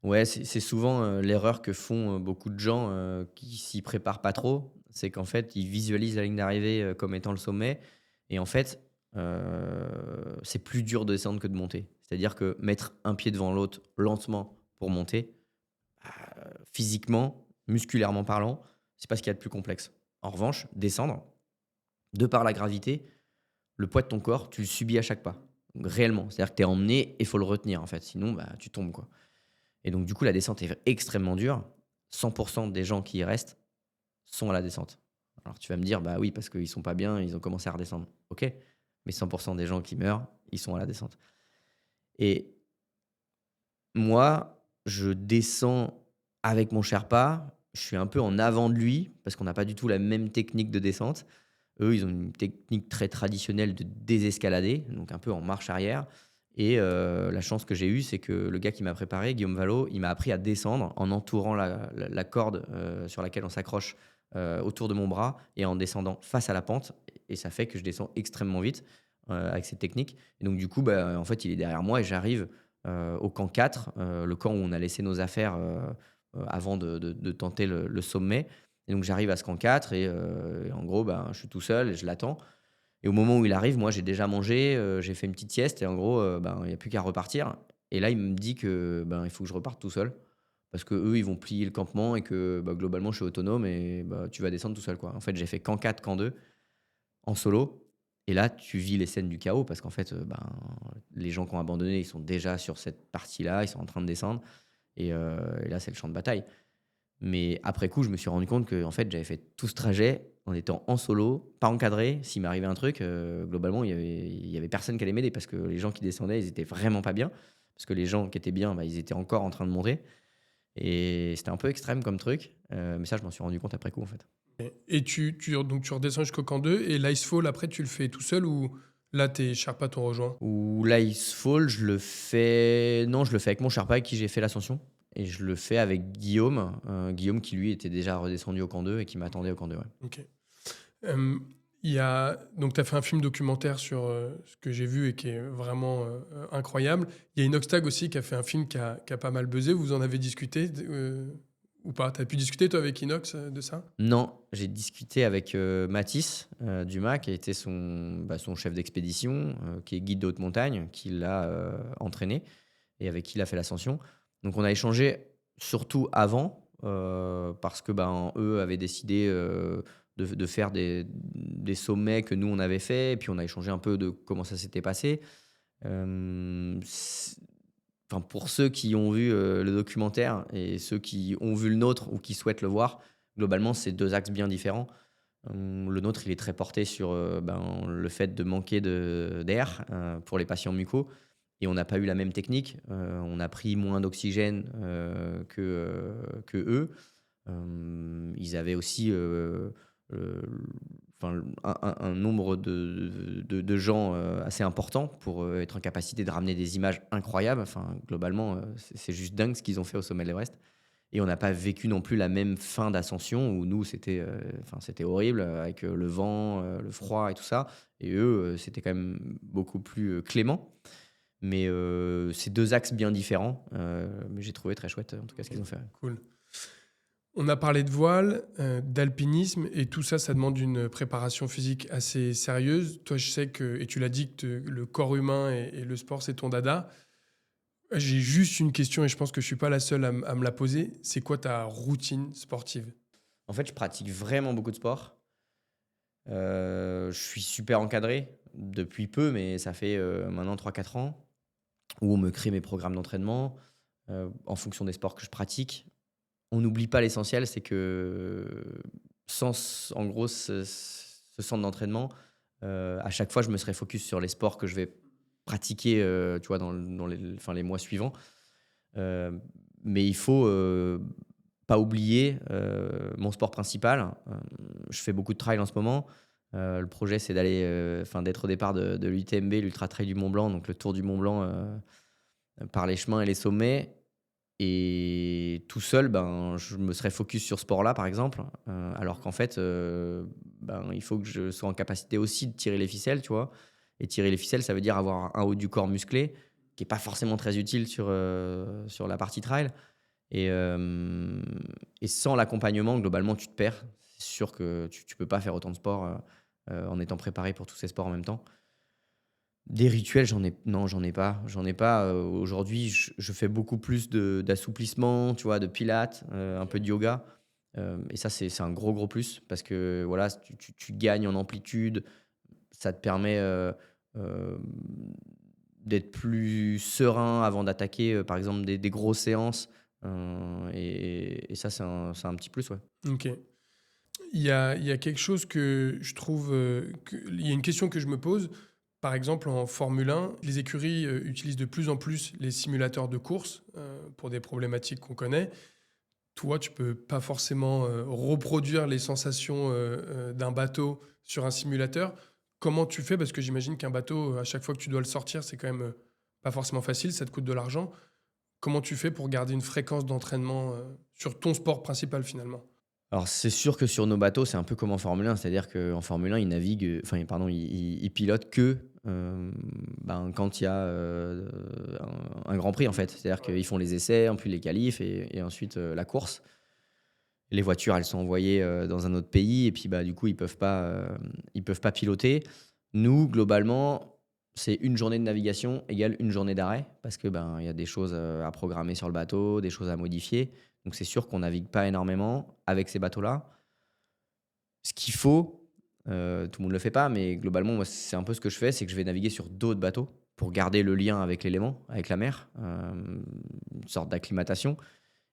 Ouais, c'est souvent, l'erreur que font, beaucoup de gens, qui s'y préparent pas trop. C'est qu'en fait, ils visualisent la ligne d'arrivée, comme étant le sommet et en fait, c'est plus dur de descendre que de monter. C'est-à-dire que mettre un pied devant l'autre lentement pour monter, physiquement, musculairement parlant, c'est pas ce qu'il y a de plus complexe. En revanche, descendre, de par la gravité, le poids de ton corps, tu le subis à chaque pas. Réellement. C'est-à-dire que tu es emmené et il faut le retenir, en fait. Sinon, bah, tu tombes, quoi. Et donc, du coup, la descente est extrêmement dure. 100% des gens qui y restent sont à la descente. Alors, tu vas me dire, bah oui, parce qu'ils sont pas bien, ils ont commencé à redescendre. Ok, mais 100% des gens qui meurent, ils sont à la descente. Et moi, je descends avec mon Sherpa. Je suis un peu en avant de lui parce qu'on n'a pas du tout la même technique de descente. Eux, ils ont une technique très traditionnelle de désescalader, donc un peu en marche arrière. Et la chance que j'ai eue, c'est que le gars qui m'a préparé, Guillaume Vallot, il m'a appris à descendre en entourant la corde sur laquelle on s'accroche autour de mon bras et en descendant face à la pente. Et ça fait que je descends extrêmement vite avec cette technique. Et donc, du coup, bah, en fait, il est derrière moi et j'arrive au camp 4, le camp où on a laissé nos affaires avant de tenter le sommet. Et donc j'arrive à ce camp 4 et en gros, ben, je suis tout seul et je l'attends. Et au moment où il arrive, moi j'ai déjà mangé, j'ai fait une petite sieste et en gros, ben, il y a plus qu'à repartir. Et là, il me dit que, ben, il faut que je reparte tout seul parce qu'eux, ils vont plier le campement et que, bah, globalement, je suis autonome et bah, tu vas descendre tout seul, quoi. En fait, j'ai fait camp 4, camp 2 en solo et là, tu vis les scènes du chaos parce qu'en fait, ben, les gens qui ont abandonné, ils sont déjà sur cette partie-là, ils sont en train de descendre et là, c'est le champ de bataille. Mais après coup, je me suis rendu compte que en fait, j'avais fait tout ce trajet en étant en solo, pas encadré. S'il m'arrivait un truc, globalement, il y avait personne qui allait m'aider parce que les gens qui descendaient, ils étaient vraiment pas bien. Parce que les gens qui étaient bien, bah, ils étaient encore en train de monter. Et c'était un peu extrême comme truc. Mais ça, je m'en suis rendu compte après coup, en fait. Et donc tu redescends jusqu'au camp 2 et l'icefall, après, tu le fais tout seul ou là, tes Sherpas t'ont rejoint? Ou l'Icefall, je le fais. Non, je le fais avec mon Sherpa avec qui j'ai fait l'ascension. Et je le fais avec Guillaume. Guillaume qui, lui, était déjà redescendu au camp 2 et qui m'attendait au camp 2. Ouais. Ok. Euh, donc, tu as fait un film documentaire sur ce que j'ai vu et qui est vraiment incroyable. Il y a Inoxtag aussi qui a fait un film qui a pas mal buzzé. Vous en avez discuté ou pas? Tu as pu discuter, toi, avec Inox de ça? Non, j'ai discuté avec Mathis Dumas, qui a été son chef d'expédition, qui est guide de haute montagne, qui l'a entraîné et avec qui il a fait l'ascension. Donc on a échangé surtout avant, parce que ben, eux avaient décidé de faire des sommets que nous on avait fait, et puis on a échangé un peu de comment ça s'était passé. C'est- Enfin, pour ceux qui ont vu le documentaire et ceux qui ont vu le nôtre ou qui souhaitent le voir, globalement, c'est deux axes bien différents. Le nôtre, il est très porté sur ben, le fait de manquer d'air pour les patients mucos. Et on n'a pas eu la même technique. On a pris moins d'oxygène que eux. Ils avaient aussi euh, enfin, un nombre de gens assez important pour être en capacité de ramener des images incroyables. Enfin, globalement, c'est juste dingue ce qu'ils ont fait au sommet de l'Everest. Et on n'a pas vécu non plus la même fin d'ascension où nous, c'était horrible avec le vent, le froid et tout ça. Et eux, c'était quand même beaucoup plus clément. Mais c'est deux axes bien différents. Mais j'ai trouvé très chouette, en tout cas, ce qu'ils ont fait. Cool. On a parlé de voile, d'alpinisme et tout ça, ça demande une préparation physique assez sérieuse. Toi, je sais que et tu l'as dit que le corps humain et le sport, c'est ton dada. J'ai juste une question et je pense que je suis pas la seule à me la poser. C'est quoi ta routine sportive? En fait, je pratique vraiment beaucoup de sport. Je suis super encadré depuis peu, mais ça fait, maintenant 3 4 ans où on me crée mes programmes d'entraînement, en fonction des sports que je pratique. On n'oublie pas l'essentiel, c'est que sans en gros ce centre d'entraînement, à chaque fois, je me serais focus sur les sports que je vais pratiquer, tu vois, dans les mois suivants. Heu, mais il faut, pas oublier, mon sport principal. Je fais beaucoup de trail en ce moment. Le projet, c'est d'aller, d'être au départ de l'UTMB, l'Ultra Trail du Mont Blanc, donc le tour du Mont Blanc, par les chemins et les sommets. Et tout seul, ben, je me serais focus sur ce sport-là, par exemple, alors qu'en fait, ben, il faut que je sois en capacité aussi de tirer les ficelles, tu vois? Et tirer les ficelles, ça veut dire avoir un haut du corps musclé, qui est pas forcément très utile sur la partie trail. Et hem et sans l'accompagnement, globalement, tu te perds. C'est sûr que tu peux pas faire autant de sport, en étant préparé pour tous ces sports en même temps. Des rituels, j'en ai pas. J'en ai pas, aujourd'hui, je fais beaucoup plus d'assouplissement, tu vois? De pilates, un peu de yoga, et ça, c'est un gros, gros plus parce que, voilà, tu gagnes en amplitude. Ça te permet, hem, d'être plus serein avant d'attaquer, par exemple, des grosses séances, et ça, c'est un petit plus, ouais. OK. Il y a quelque chose que je trouve, il y a une question que je me pose. Par exemple, en Formule 1, les écuries, utilisent de plus en plus les simulateurs de course, pour des problématiques qu'on connaît. Toi, tu peux pas forcément, reproduire les sensations, d'un bateau sur un simulateur. Comment tu fais? Parce que j'imagine qu'un bateau, à chaque fois que tu dois le sortir, c'est quand même, pas forcément facile, ça te coûte de l'argent. Comment tu fais pour garder une fréquence d'entraînement, sur ton sport principal, finalement? Alors, c'est sûr que sur nos bateaux, c'est un peu comme en Formule 1, c'est-à-dire qu'en Formule 1, ils naviguent, enfin, pardon, ils pilotent que, ben, quand il y a, un Grand Prix, en fait. C'est-à-dire Ouais. qu'ils font les essais, puis les qualifs et ensuite, la course. Les voitures, elles sont envoyées, dans un autre pays et puis, bah, du coup, ils peuvent pas piloter. Nous, globalement, c'est une journée de navigation égale une journée d'arrêt parce que, ben, il y a des choses, à programmer sur le bateau, des choses à modifier. Donc c'est sûr qu'on navigue pas énormément avec ces bateaux-là. Ce qu'il faut, tout le monde le fait pas, mais globalement, moi, c'est un peu ce que je fais, c'est que je vais naviguer sur d'autres bateaux pour garder le lien avec l'élément, avec la mer, une sorte d'acclimatation.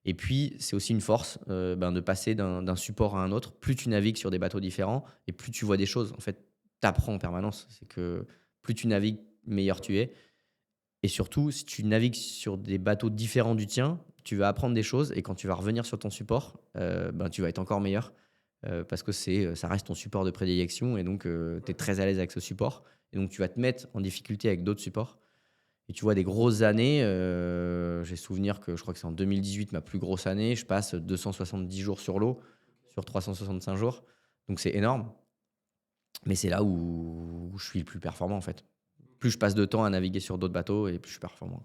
Et puis, c'est aussi une force, ben, de passer d'un support à un autre. Plus tu navigues sur des bateaux différents et plus tu vois des choses. En fait, tu apprends en permanence. C'est que plus tu navigues, meilleur tu es. Et surtout, si tu navigues sur des bateaux différents du tien, tu vas apprendre des choses et quand tu vas revenir sur ton support, ben, tu vas être encore meilleur, parce que ça reste ton support de prédilection et donc tu es très à l'aise avec ce support et donc tu vas te mettre en difficulté avec d'autres supports et tu vois des grosses années, j'ai souvenir que je crois que c'est en 2018 ma plus grosse année, je passe 270 jours sur l'eau, sur 365 jours, donc c'est énorme, mais c'est là où je suis le plus performant, en fait. Plus je passe de temps à naviguer sur d'autres bateaux et plus je suis performant.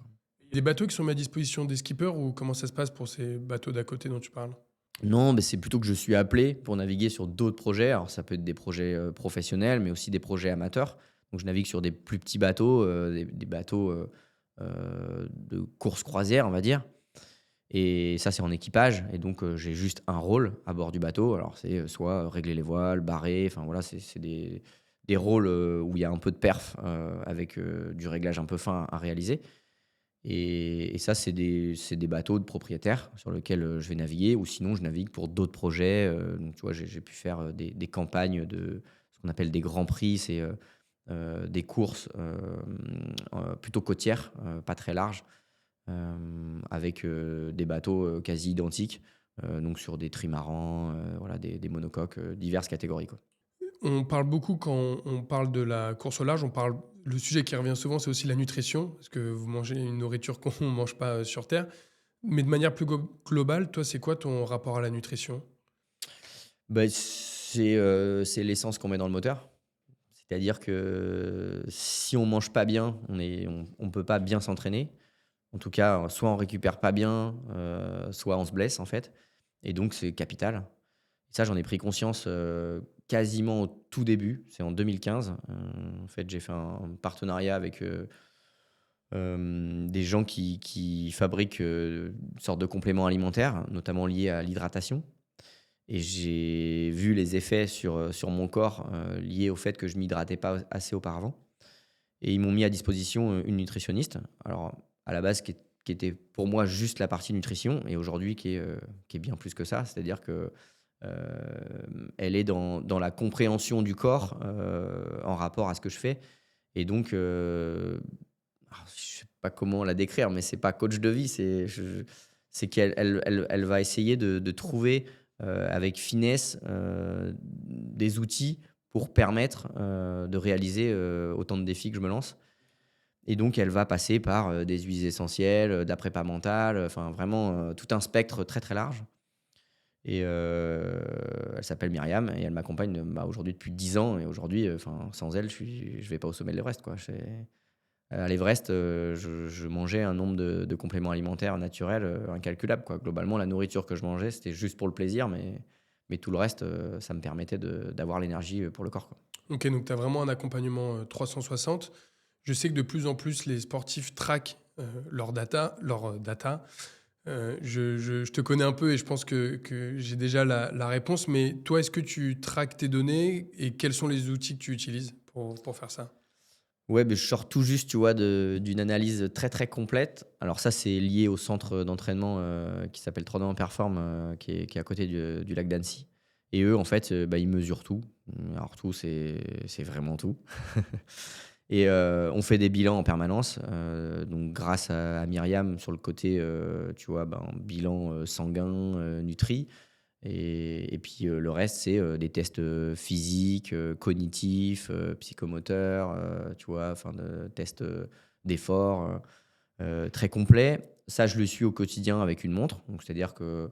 Il y a des bateaux qui sont mis à disposition des skippers ou comment ça se passe pour ces bateaux d'à côté dont tu parles? Non, mais c'est plutôt que je suis appelé pour naviguer sur d'autres projets. Alors ça peut être des projets, professionnels, mais aussi des projets amateurs. Donc je navigue sur des plus petits bateaux, des bateaux, de course croisière, on va dire. Et ça, c'est en équipage et donc j'ai juste un rôle à bord du bateau. Alors c'est, soit régler les voiles, barrer, enfin voilà, c'est des rôles, où il y a un peu de perf, avec, du réglage un peu fin à réaliser. Et ça, c'est des bateaux de propriétaires sur lesquels, je vais naviguer ou sinon je navigue pour d'autres projets, donc tu vois, j'ai pu faire, des campagnes de ce qu'on appelle des grands prix. C'est, des courses, plutôt côtières, pas très larges, avec, des bateaux, quasi identiques, donc sur des trimarans, voilà, des monocoques, diverses catégories, quoi. On parle beaucoup quand on parle de la course au large, le sujet qui revient souvent, c'est aussi la nutrition, parce que vous mangez une nourriture qu'on ne mange pas, sur terre. Mais de manière plus globale, toi, c'est quoi ton rapport à la nutrition? Bah, c'est l'essence qu'on met dans le moteur. C'est-à-dire que si on mange pas bien, on peut pas bien s'entraîner. En tout cas, soit on récupère pas bien, soit on se blesse, en fait. Et donc, c'est capital. Ça, j'en ai pris conscience quasiment au tout début. C'est en 2015. En fait, j'ai fait un partenariat avec des gens qui fabriquent une sorte de compléments alimentaires, notamment liés à l'hydratation. Et j'ai vu les effets sur mon corps liés au fait que je m'hydratais pas assez auparavant. Et ils m'ont mis à disposition une nutritionniste. Alors, à la base, qui était pour moi juste la partie nutrition, et aujourd'hui qui est bien plus que ça. C'est-à-dire que elle est dans la compréhension du corps en rapport à ce que je fais. Et donc, alors, je sais pas comment la décrire, mais c'est pas coach de vie, c'est qu'elle va essayer de trouver avec finesse des outils pour permettre de réaliser autant de défis que je me lance. Et donc, elle va passer par des huiles essentielles, de la prépa mentale, enfin vraiment tout un spectre très très large. Et elle s'appelle Myriam et elle m'accompagne aujourd'hui depuis 10 ans. Et aujourd'hui, enfin, sans elle, je vais pas au sommet de l'Everest, quoi. À l'Everest, je mangeais un nombre de compléments alimentaires naturels incalculable, quoi. Globalement, la nourriture que je mangeais, c'était juste pour le plaisir, mais tout le reste, ça me permettait d'avoir l'énergie pour le corps, quoi. Ok, donc tu as vraiment un accompagnement 360. Je sais que de plus en plus, les sportifs traquent leur data. Je te connais un peu et je pense que j'ai déjà la réponse, mais toi, est-ce que tu traques tes données et quels sont les outils que tu utilises pour faire ça? Ouais, beh, je sors tout juste, tu vois, d'une analyse très, très complète. Alors ça, c'est lié au centre d'entraînement, qui s'appelle Trodent Perform, qui est à côté du lac d'Annecy. Et eux, en fait, bah, ils mesurent tout. Alors tout, c'est vraiment tout. Et on fait des bilans en permanence, donc grâce à Myriam sur le côté, tu vois, ben, bilan, sanguin, nutri. Et puis, le reste, c'est, des tests, physiques, cognitifs, psychomoteurs, tu vois? Enfin de tests, d'effort, très complets. Ça, je le suis au quotidien avec une montre. Donc c'est-à-dire que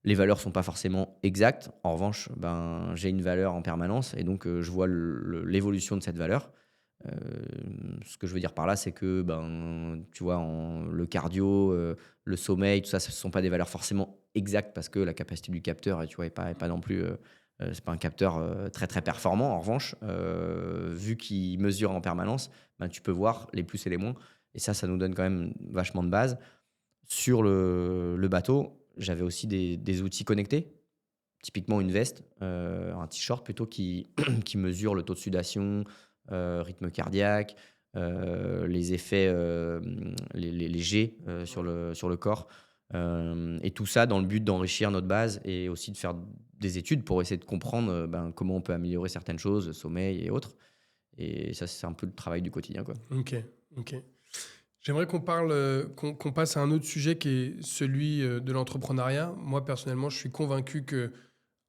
les valeurs sont pas forcément exactes. En revanche, ben, j'ai une valeur en permanence et donc, je vois l'évolution de cette valeur. Ce que je veux dire par là, c'est que, ben, tu vois, le cardio, le sommeil, tout ça, ce ne sont pas des valeurs forcément exactes parce que la capacité du capteur, tu vois, est pas non plus, c'est pas un capteur très très performant. En revanche, vu qu'il mesure en permanence, ben, tu peux voir les plus et les moins. Et ça nous donne quand même vachement de base. Sur le bateau, j'avais aussi des outils connectés, typiquement une veste, un t-shirt plutôt qui mesure le taux de sudation, rythme cardiaque, les effets, les jets, sur le corps, et tout ça dans le but d'enrichir notre base et aussi de faire des études pour essayer de comprendre, ben, comment on peut améliorer certaines choses, sommeil et autres. Et ça, c'est un peu le travail du quotidien, quoi. Ok, ok. J'aimerais qu'on parle, qu'on passe à un autre sujet qui est celui de l'entrepreneuriat. Moi, personnellement, je suis convaincu que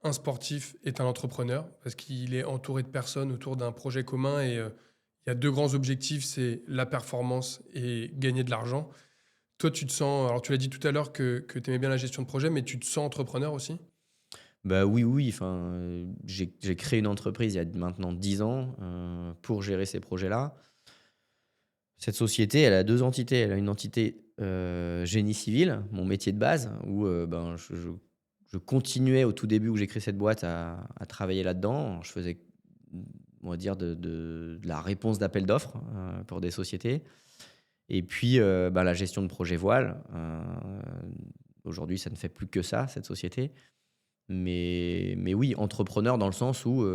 un sportif est un entrepreneur parce qu'il est entouré de personnes autour d'un projet commun et il y a deux grands objectifs, c'est la performance et gagner de l'argent. Toi, tu te sens, alors tu l'as dit tout à l'heure que tu aimais bien la gestion de projet, mais tu te sens entrepreneur aussi? Bah, oui, oui, enfin, j'ai créé une entreprise il y a maintenant 10 ans, pour gérer ces projets-là. Cette société, elle a 2 entités. Elle a une entité, génie civil, mon métier de base, où, ben, je continuais au tout début où j'ai créé cette boîte à travailler là-dedans. Je faisais, on va dire de la réponse d'appel d'offres, pour des sociétés. Et puis, bah, la gestion de projet voile, aujourd'hui, ça ne fait plus que ça, cette société. Mais oui, entrepreneur dans le sens où,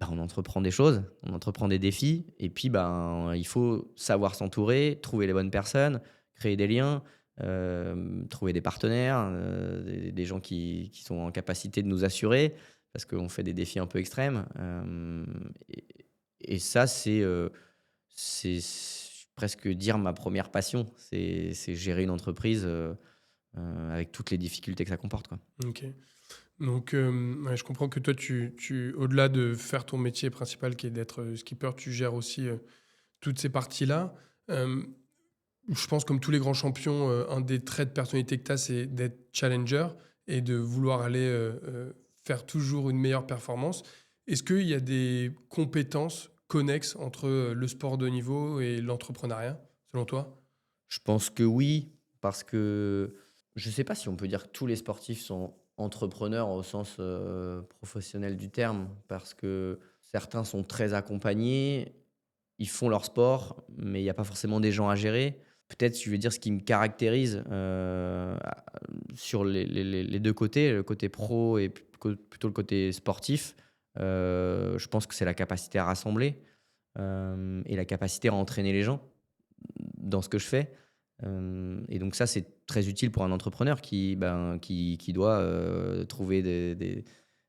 bah, on entreprend des choses, on entreprend des défis et puis, ben, il faut savoir s'entourer, trouver les bonnes personnes, créer des liens, trouver des partenaires, des gens qui sont en capacité de nous assurer parce qu'on fait des défis un peu extrêmes, et ça, c'est presque dire ma première passion. C'est gérer une entreprise, avec toutes les difficultés que ça comporte, quoi. Ok. Donc, ouais, je comprends que toi, au-delà de faire ton métier principal qui est d'être skipper, tu gères aussi toutes ces parties-là. Euh, je pense, comme tous les grands champions, un des traits de personnalité que tu as, c'est d'être challenger et de vouloir aller faire toujours une meilleure performance. Est-ce qu'il y a des compétences connexes entre le sport de haut niveau et l'entrepreneuriat, selon toi? Je pense que oui, parce que Je sais pas si on peut dire que tous les sportifs sont entrepreneurs au sens, professionnel du terme, parce que certains sont très accompagnés, ils font leur sport, mais il y a pas forcément des gens à gérer. Peut-être, je vais dire ce qui me caractérise, sur les 2 côtés, le côté pro et plutôt le côté sportif, je pense que c'est la capacité à rassembler, et la capacité à entraîner les gens dans ce que je fais. Et donc ça, c'est très utile pour un entrepreneur qui doit, trouver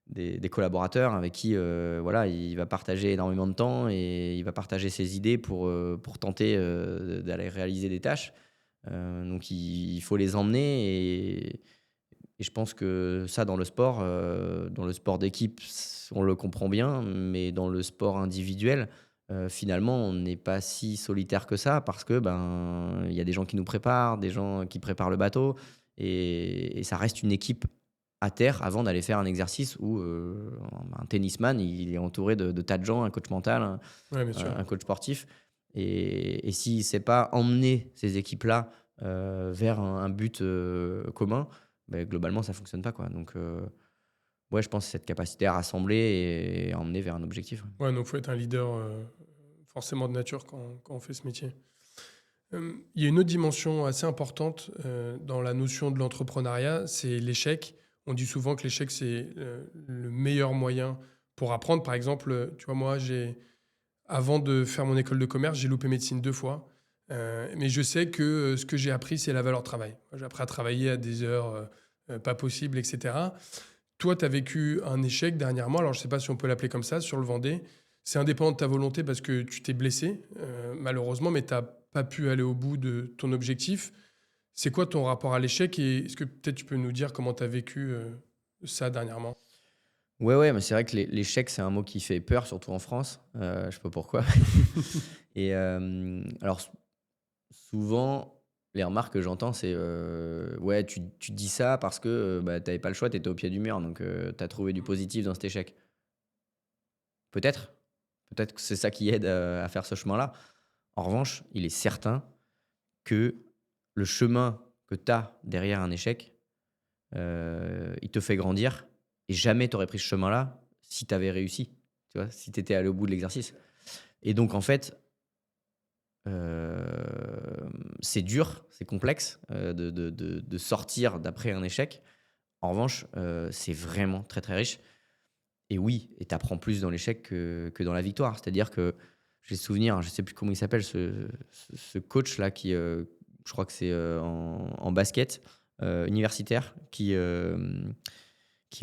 des collaborateurs avec qui, voilà, il va partager énormément de temps et il va partager ses idées pour tenter, d'aller réaliser des tâches. Donc il faut les emmener et je pense que ça dans le sport d'équipe, on le comprend bien, mais dans le sport individuel, finalement, on n'est pas si solitaire que ça parce que, il y a des gens qui nous préparent, des gens qui préparent le bateau et ça reste une équipe à terre avant d'aller faire un exercice où, un tennisman, il est entouré de tas de gens, un coach mental, Ouais, bien sûr. un coach sportif et s'il ne sait pas emmener ces équipes-là, vers un but, commun, globalement, ça fonctionne pas, quoi. Donc, ouais, je pense cette capacité à rassembler et à emmener vers un objectif, ouais. Ouais, donc faut être un leader, forcément de nature quand on fait ce métier. Il y a une autre dimension assez importante, dans la notion de l'entrepreneuriat, c'est l'échec. On dit souvent que l'échec, c'est, le meilleur moyen pour apprendre. Par exemple, tu vois, moi, avant de faire mon école de commerce, j'ai loupé médecine 2 fois, mais je sais que, ce que j'ai appris, c'est la valeur travail. J'ai appris à travailler à des heures, pas possibles et cetera. Toi, tu as vécu un échec dernièrement, alors je ne sais pas si on peut l'appeler comme ça, sur le Vendée. C'est indépendant de ta volonté parce que tu t'es blessé, malheureusement, mais tu as pas pu aller au bout de ton objectif. C'est quoi ton rapport à l'échec et est-ce que peut-être tu peux nous dire comment tu as vécu, ça dernièrement? Ouais, ouais, mais c'est vrai que l'échec, c'est un mot qui fait peur, surtout en France, je sais pas pourquoi et alors souvent, les remarques que j'entends, c'est, «Ouais, tu dis ça parce que, tu pas le choix, tu étais au pied du mur, donc tu as trouvé du positif dans cet échec». Peut-être, peut-être que c'est ça qui aide, à faire ce chemin-là. En revanche, il est certain que le chemin que tu as derrière un échec, il te fait grandir et jamais tu aurais pris ce chemin-là si tu avais réussi, tu vois? Si tu étais allé au bout de l'exercice et donc en fait, c'est dur, c'est complexe, de sortir d'après un échec. En revanche, c'est vraiment très, très riche et oui et tu apprends plus dans l'échec que dans la victoire. C'est-à-dire que j'ai souvenir, je sais plus comment il s'appelle ce coach-là qui, je crois que c'est, en basket, universitaire qui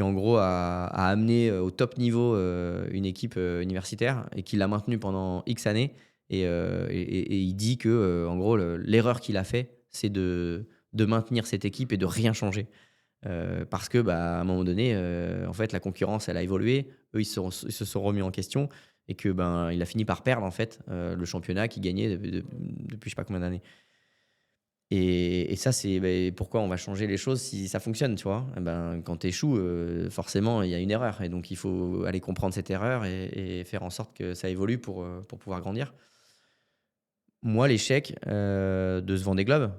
en gros a amené, au top niveau, une équipe, universitaire et qui l'a maintenue pendant X années et il dit que, en gros l'erreur qu'il a fait, c'est de maintenir cette équipe et de rien changer. Parce que, à un moment donné, en fait, la concurrence, elle a évolué. Eux, ils se sont remis en question et que, il a fini par perdre, en fait, le championnat qu'il gagnait depuis je sais pas combien d'années. Et ça, c'est, pourquoi on va changer les choses si ça fonctionne, tu vois? Quand tu échoues, forcément, il y a une erreur et donc il faut aller comprendre cette erreur et faire en sorte que ça évolue pour pouvoir grandir. Moi, l'échec, de ce Vendée Globe,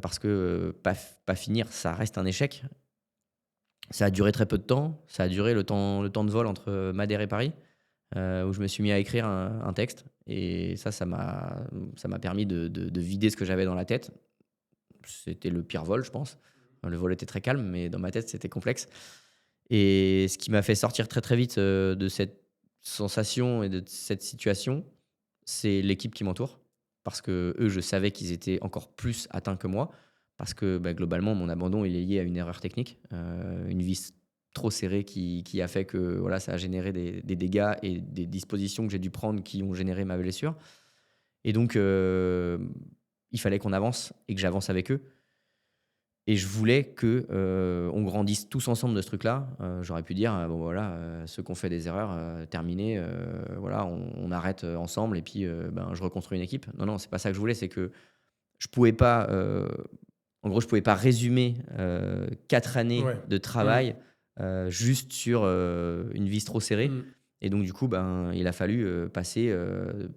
parce que, pas finir, ça reste un échec. Ça a duré très peu de temps. Ça a duré le temps de vol entre Madère et Paris, où je me suis mis à écrire un texte et ça m'a permis de vider ce que j'avais dans la tête. C'était le pire vol, je pense. Le vol était très calme, mais dans ma tête, c'était complexe et ce qui m'a fait sortir très, très vite, de cette sensation et de cette situation, c'est l'équipe qui m'entoure. Parce que eux, je savais qu'ils étaient encore plus atteints que moi. Parce que, globalement, mon abandon, il est lié à une erreur technique, une vis trop serrée qui a fait que, voilà, ça a généré des dégâts et des dispositions que j'ai dû prendre qui ont généré ma blessure et donc il fallait qu'on avance et que j'avance avec eux et je voulais que, on grandisse tous ensemble de ce truc-là. J'aurais pu dire: «Bon, voilà, ceux qui ont fait des erreurs, terminé, voilà, on arrête, ensemble et puis, je reconstruis une équipe». Non, non, c'est pas ça que je voulais, c'est que je pouvais pas, en gros, je pouvais pas résumer, 4 années Ouais. de Mmh. travail, juste sur, une vis trop serrée Mmh. et donc du coup, il a fallu, passer,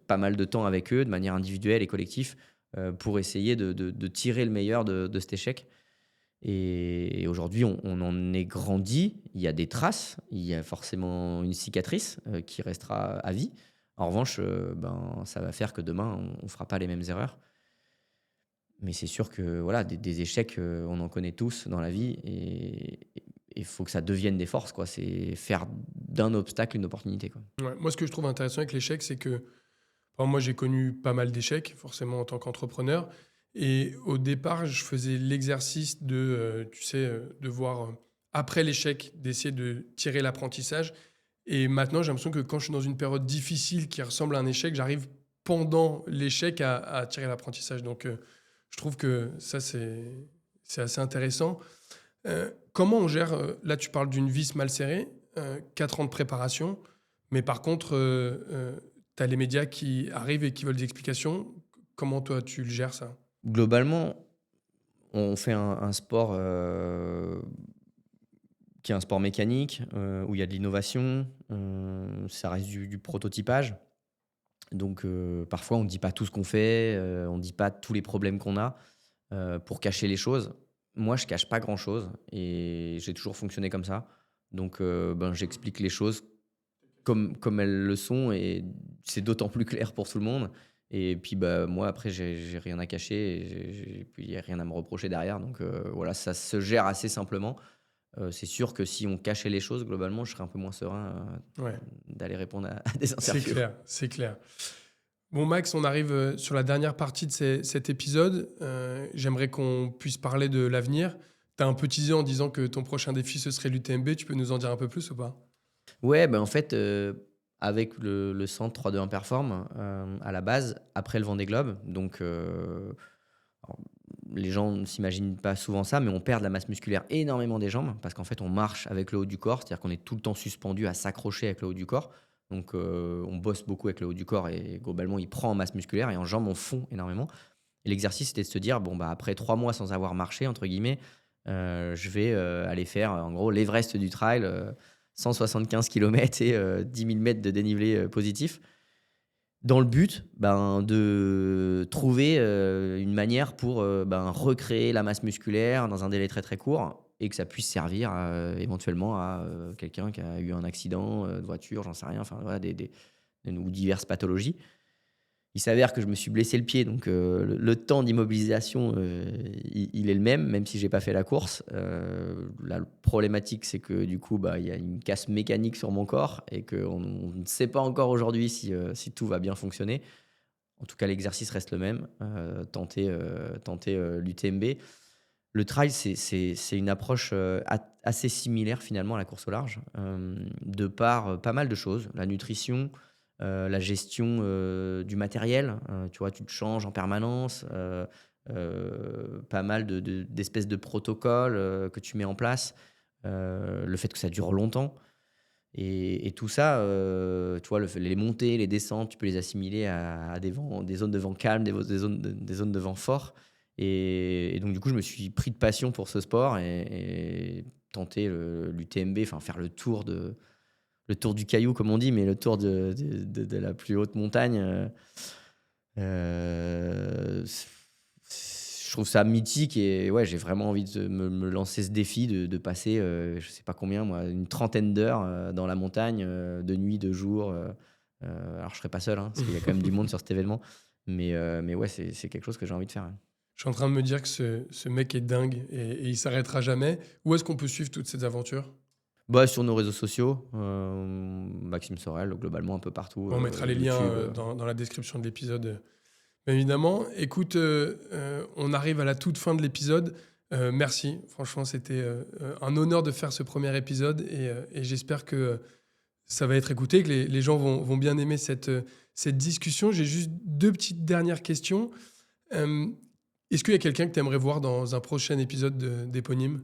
pas mal de temps avec eux de manière individuelle et collective, pour essayer de tirer le meilleur de cet échec Et aujourd'hui, on en est grandi. Il y a des traces, il y a forcément une cicatrice qui restera à vie. En revanche, ben, ça va faire que demain, on ne fera pas les mêmes erreurs. Mais c'est sûr que voilà, des échecs, on en connaît tous dans la vie et il faut que ça devienne des forces, quoi. C'est faire d'un obstacle une opportunité, quoi. Ouais. Moi, ce que je trouve intéressant avec l'échec, c'est que moi, j'ai connu pas mal d'échecs, forcément en tant qu'entrepreneur. Et au départ, je faisais l'exercice de, tu sais, de voir après l'échec, d'essayer de tirer l'apprentissage. Et maintenant, j'ai l'impression que quand je suis dans une période difficile qui ressemble à un échec, j'arrive pendant l'échec à tirer l'apprentissage. Donc, je trouve que ça, c'est assez intéressant. Comment on gère, là, tu parles d'une vis mal serrée, 4 ans de préparation, mais par contre, tu as les médias qui arrivent et qui veulent des explications. Comment toi, tu le gères ça? Globalement, on fait un sport, qui est un sport mécanique, où il y a de l'innovation, ça reste du prototypage. Donc, parfois on ne dit pas tout ce qu'on fait, on ne dit pas tous les problèmes qu'on a, pour cacher les choses. Moi, je cache pas grand-chose et j'ai toujours fonctionné comme ça. Donc, ben, j'explique les choses comme elles le sont et c'est d'autant plus clair pour tout le monde et puis, bah, moi après j'ai rien à cacher et j'ai puis il y a rien à me reprocher derrière donc, voilà, ça se gère assez simplement. C'est sûr que si on cachait les choses, globalement, je serais un peu moins serein, Ouais, d'aller répondre à des c'est interviews. clair, c'est clair. Bon, Max, on arrive sur la dernière partie de cet épisode. J'aimerais qu'on puisse parler de l'avenir. Tu as un peu teasé en disant que ton prochain défi, ce serait l'UTMB. Tu peux nous en dire un peu plus ou pas? Ouais, ben, en fait, avec le centre 3-2-1 Perform, à la base, après le Vendée Globe, donc, alors, les gens ne s'imaginent pas souvent ça, mais on perd de la masse musculaire énormément des jambes parce qu'en fait, on marche avec le haut du corps, c'est-à-dire qu'on est tout le temps suspendu à s'accrocher avec le haut du corps. Donc, on bosse beaucoup avec le haut du corps et globalement, il prend en masse musculaire et en jambes, on fond énormément. Et l'exercice, c'était de se dire, bon, bah, après 3 mois sans avoir marché, entre guillemets, je vais aller faire en gros l'Everest du trail, 175 km et 10 000 mètres de dénivelé positif. Dans le but, ben, de trouver, une manière pour, ben, recréer la masse musculaire dans un délai très, très court et que ça puisse servir, éventuellement à, quelqu'un qui a eu un accident, de voiture, j'en sais rien, enfin voilà des ou diverses pathologies. Il s'avère que je me suis blessé le pied, donc le temps d'immobilisation, il est le même, même si j'ai pas fait la course. La problématique, c'est que du coup, bah, il y a une casse mécanique sur mon corps et qu'on ne sait pas encore aujourd'hui si tout va bien fonctionner. En tout cas, l'exercice reste le même, tenter, l'UTMB. Le trail, c'est une approche, assez similaire finalement à la course au large, de par, pas mal de choses. La nutrition, la gestion, du matériel, tu vois? Tu te changes en permanence, pas mal d'espèces de protocoles, que tu mets en place, le fait que ça dure longtemps et tout ça, tu vois? Les montées, les descentes, tu peux les assimiler à des zones de vent calmes, des zones de vent forts et donc du coup, je me suis pris de passion pour ce sport et tenter l'UTMB, enfin faire le tour du caillou comme on dit, mais le tour de la plus haute montagne, c je trouve ça mythique et ouais, j'ai vraiment envie de me lancer ce défi de passer, je sais pas combien moi, une trentaine d'heures, dans la montagne, de nuit, de jour, alors je serai pas seul, hein, parce qu'il y a quand même du monde sur cet événement, mais ouais, c'est quelque chose que j'ai envie de faire, ouais. Je suis en train de me dire que ce mec est dingue et il s'arrêtera jamais. Où est-ce qu'on peut suivre toutes ces aventures? Bah, sur nos réseaux sociaux, Maxime Sorel, globalement un peu partout, On mettra les liens YouTube, dans la description de l'épisode, bien évidemment. Écoute, on arrive à la toute fin de l'épisode. Merci, franchement, c'était un honneur de faire ce premier épisode et j'espère que ça va être écouté, que les gens vont bien aimer cette discussion. J'ai juste deux petites dernières questions. Euh, Est-ce qu'il y a quelqu'un que tu aimerais voir dans un prochain épisode d'Éponyme?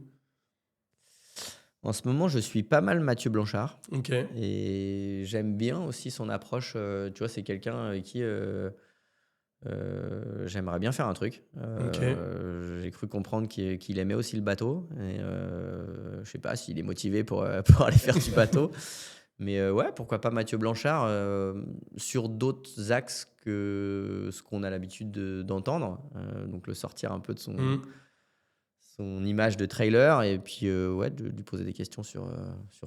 En ce moment, je suis pas mal Mathieu Blanchard Ok, et j'aime bien aussi son approche, tu vois? C'est quelqu'un avec qui, j'aimerais bien faire un truc. ok. J'ai cru comprendre qu'il aimait aussi le bateau et je sais pas s'il est motivé pour, pour aller faire du bateau. Mais ouais, pourquoi pas Mathieu Blanchard, sur d'autres axes que ce qu'on a l'habitude d'entendre, donc le sortir un peu de Hmm. son image de trailer et puis ouais, de lui poser des questions sur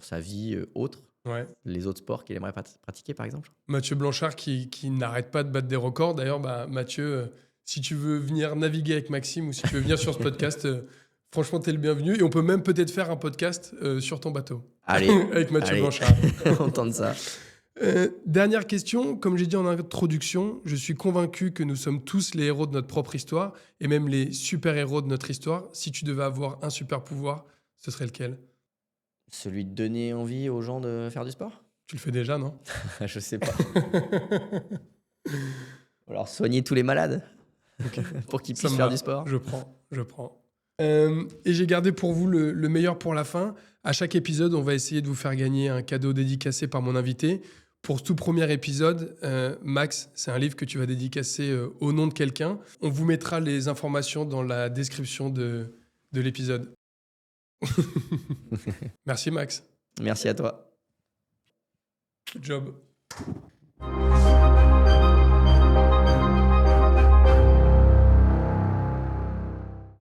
sa vie autre, Ouais. les autres sports qu'il aimerait pratiquer, par exemple. Mathieu Blanchard qui n'arrête pas de battre des records. D'ailleurs, Mathieu, si tu veux venir naviguer avec Maxime ou si tu veux venir sur ce podcast, franchement, t'es le bienvenu. Et on peut même peut-être faire un podcast sur ton bateau. Allez, Avec Mathieu allez. Blanchard. On tente ça. Dernière question. Comme j'ai dit en introduction, je suis convaincu que nous sommes tous les héros de notre propre histoire et même les super-héros de notre histoire. Si tu devais avoir un super pouvoir, ce serait lequel? Celui de donner envie aux gens de faire du sport? Tu le fais déjà, non? Je sais pas. Ou alors soigner tous les malades pour qu'ils Ça puissent me faire va. du sport. Je prends. Et j'ai gardé pour vous le meilleur pour la fin. À chaque épisode, on va essayer de vous faire gagner un cadeau dédicacé par mon invité. Pour ce tout premier épisode, Max, c'est un livre que tu vas dédicacer au nom de quelqu'un. On vous mettra les informations dans la description de l'épisode. Merci Max. Merci à toi. Good job.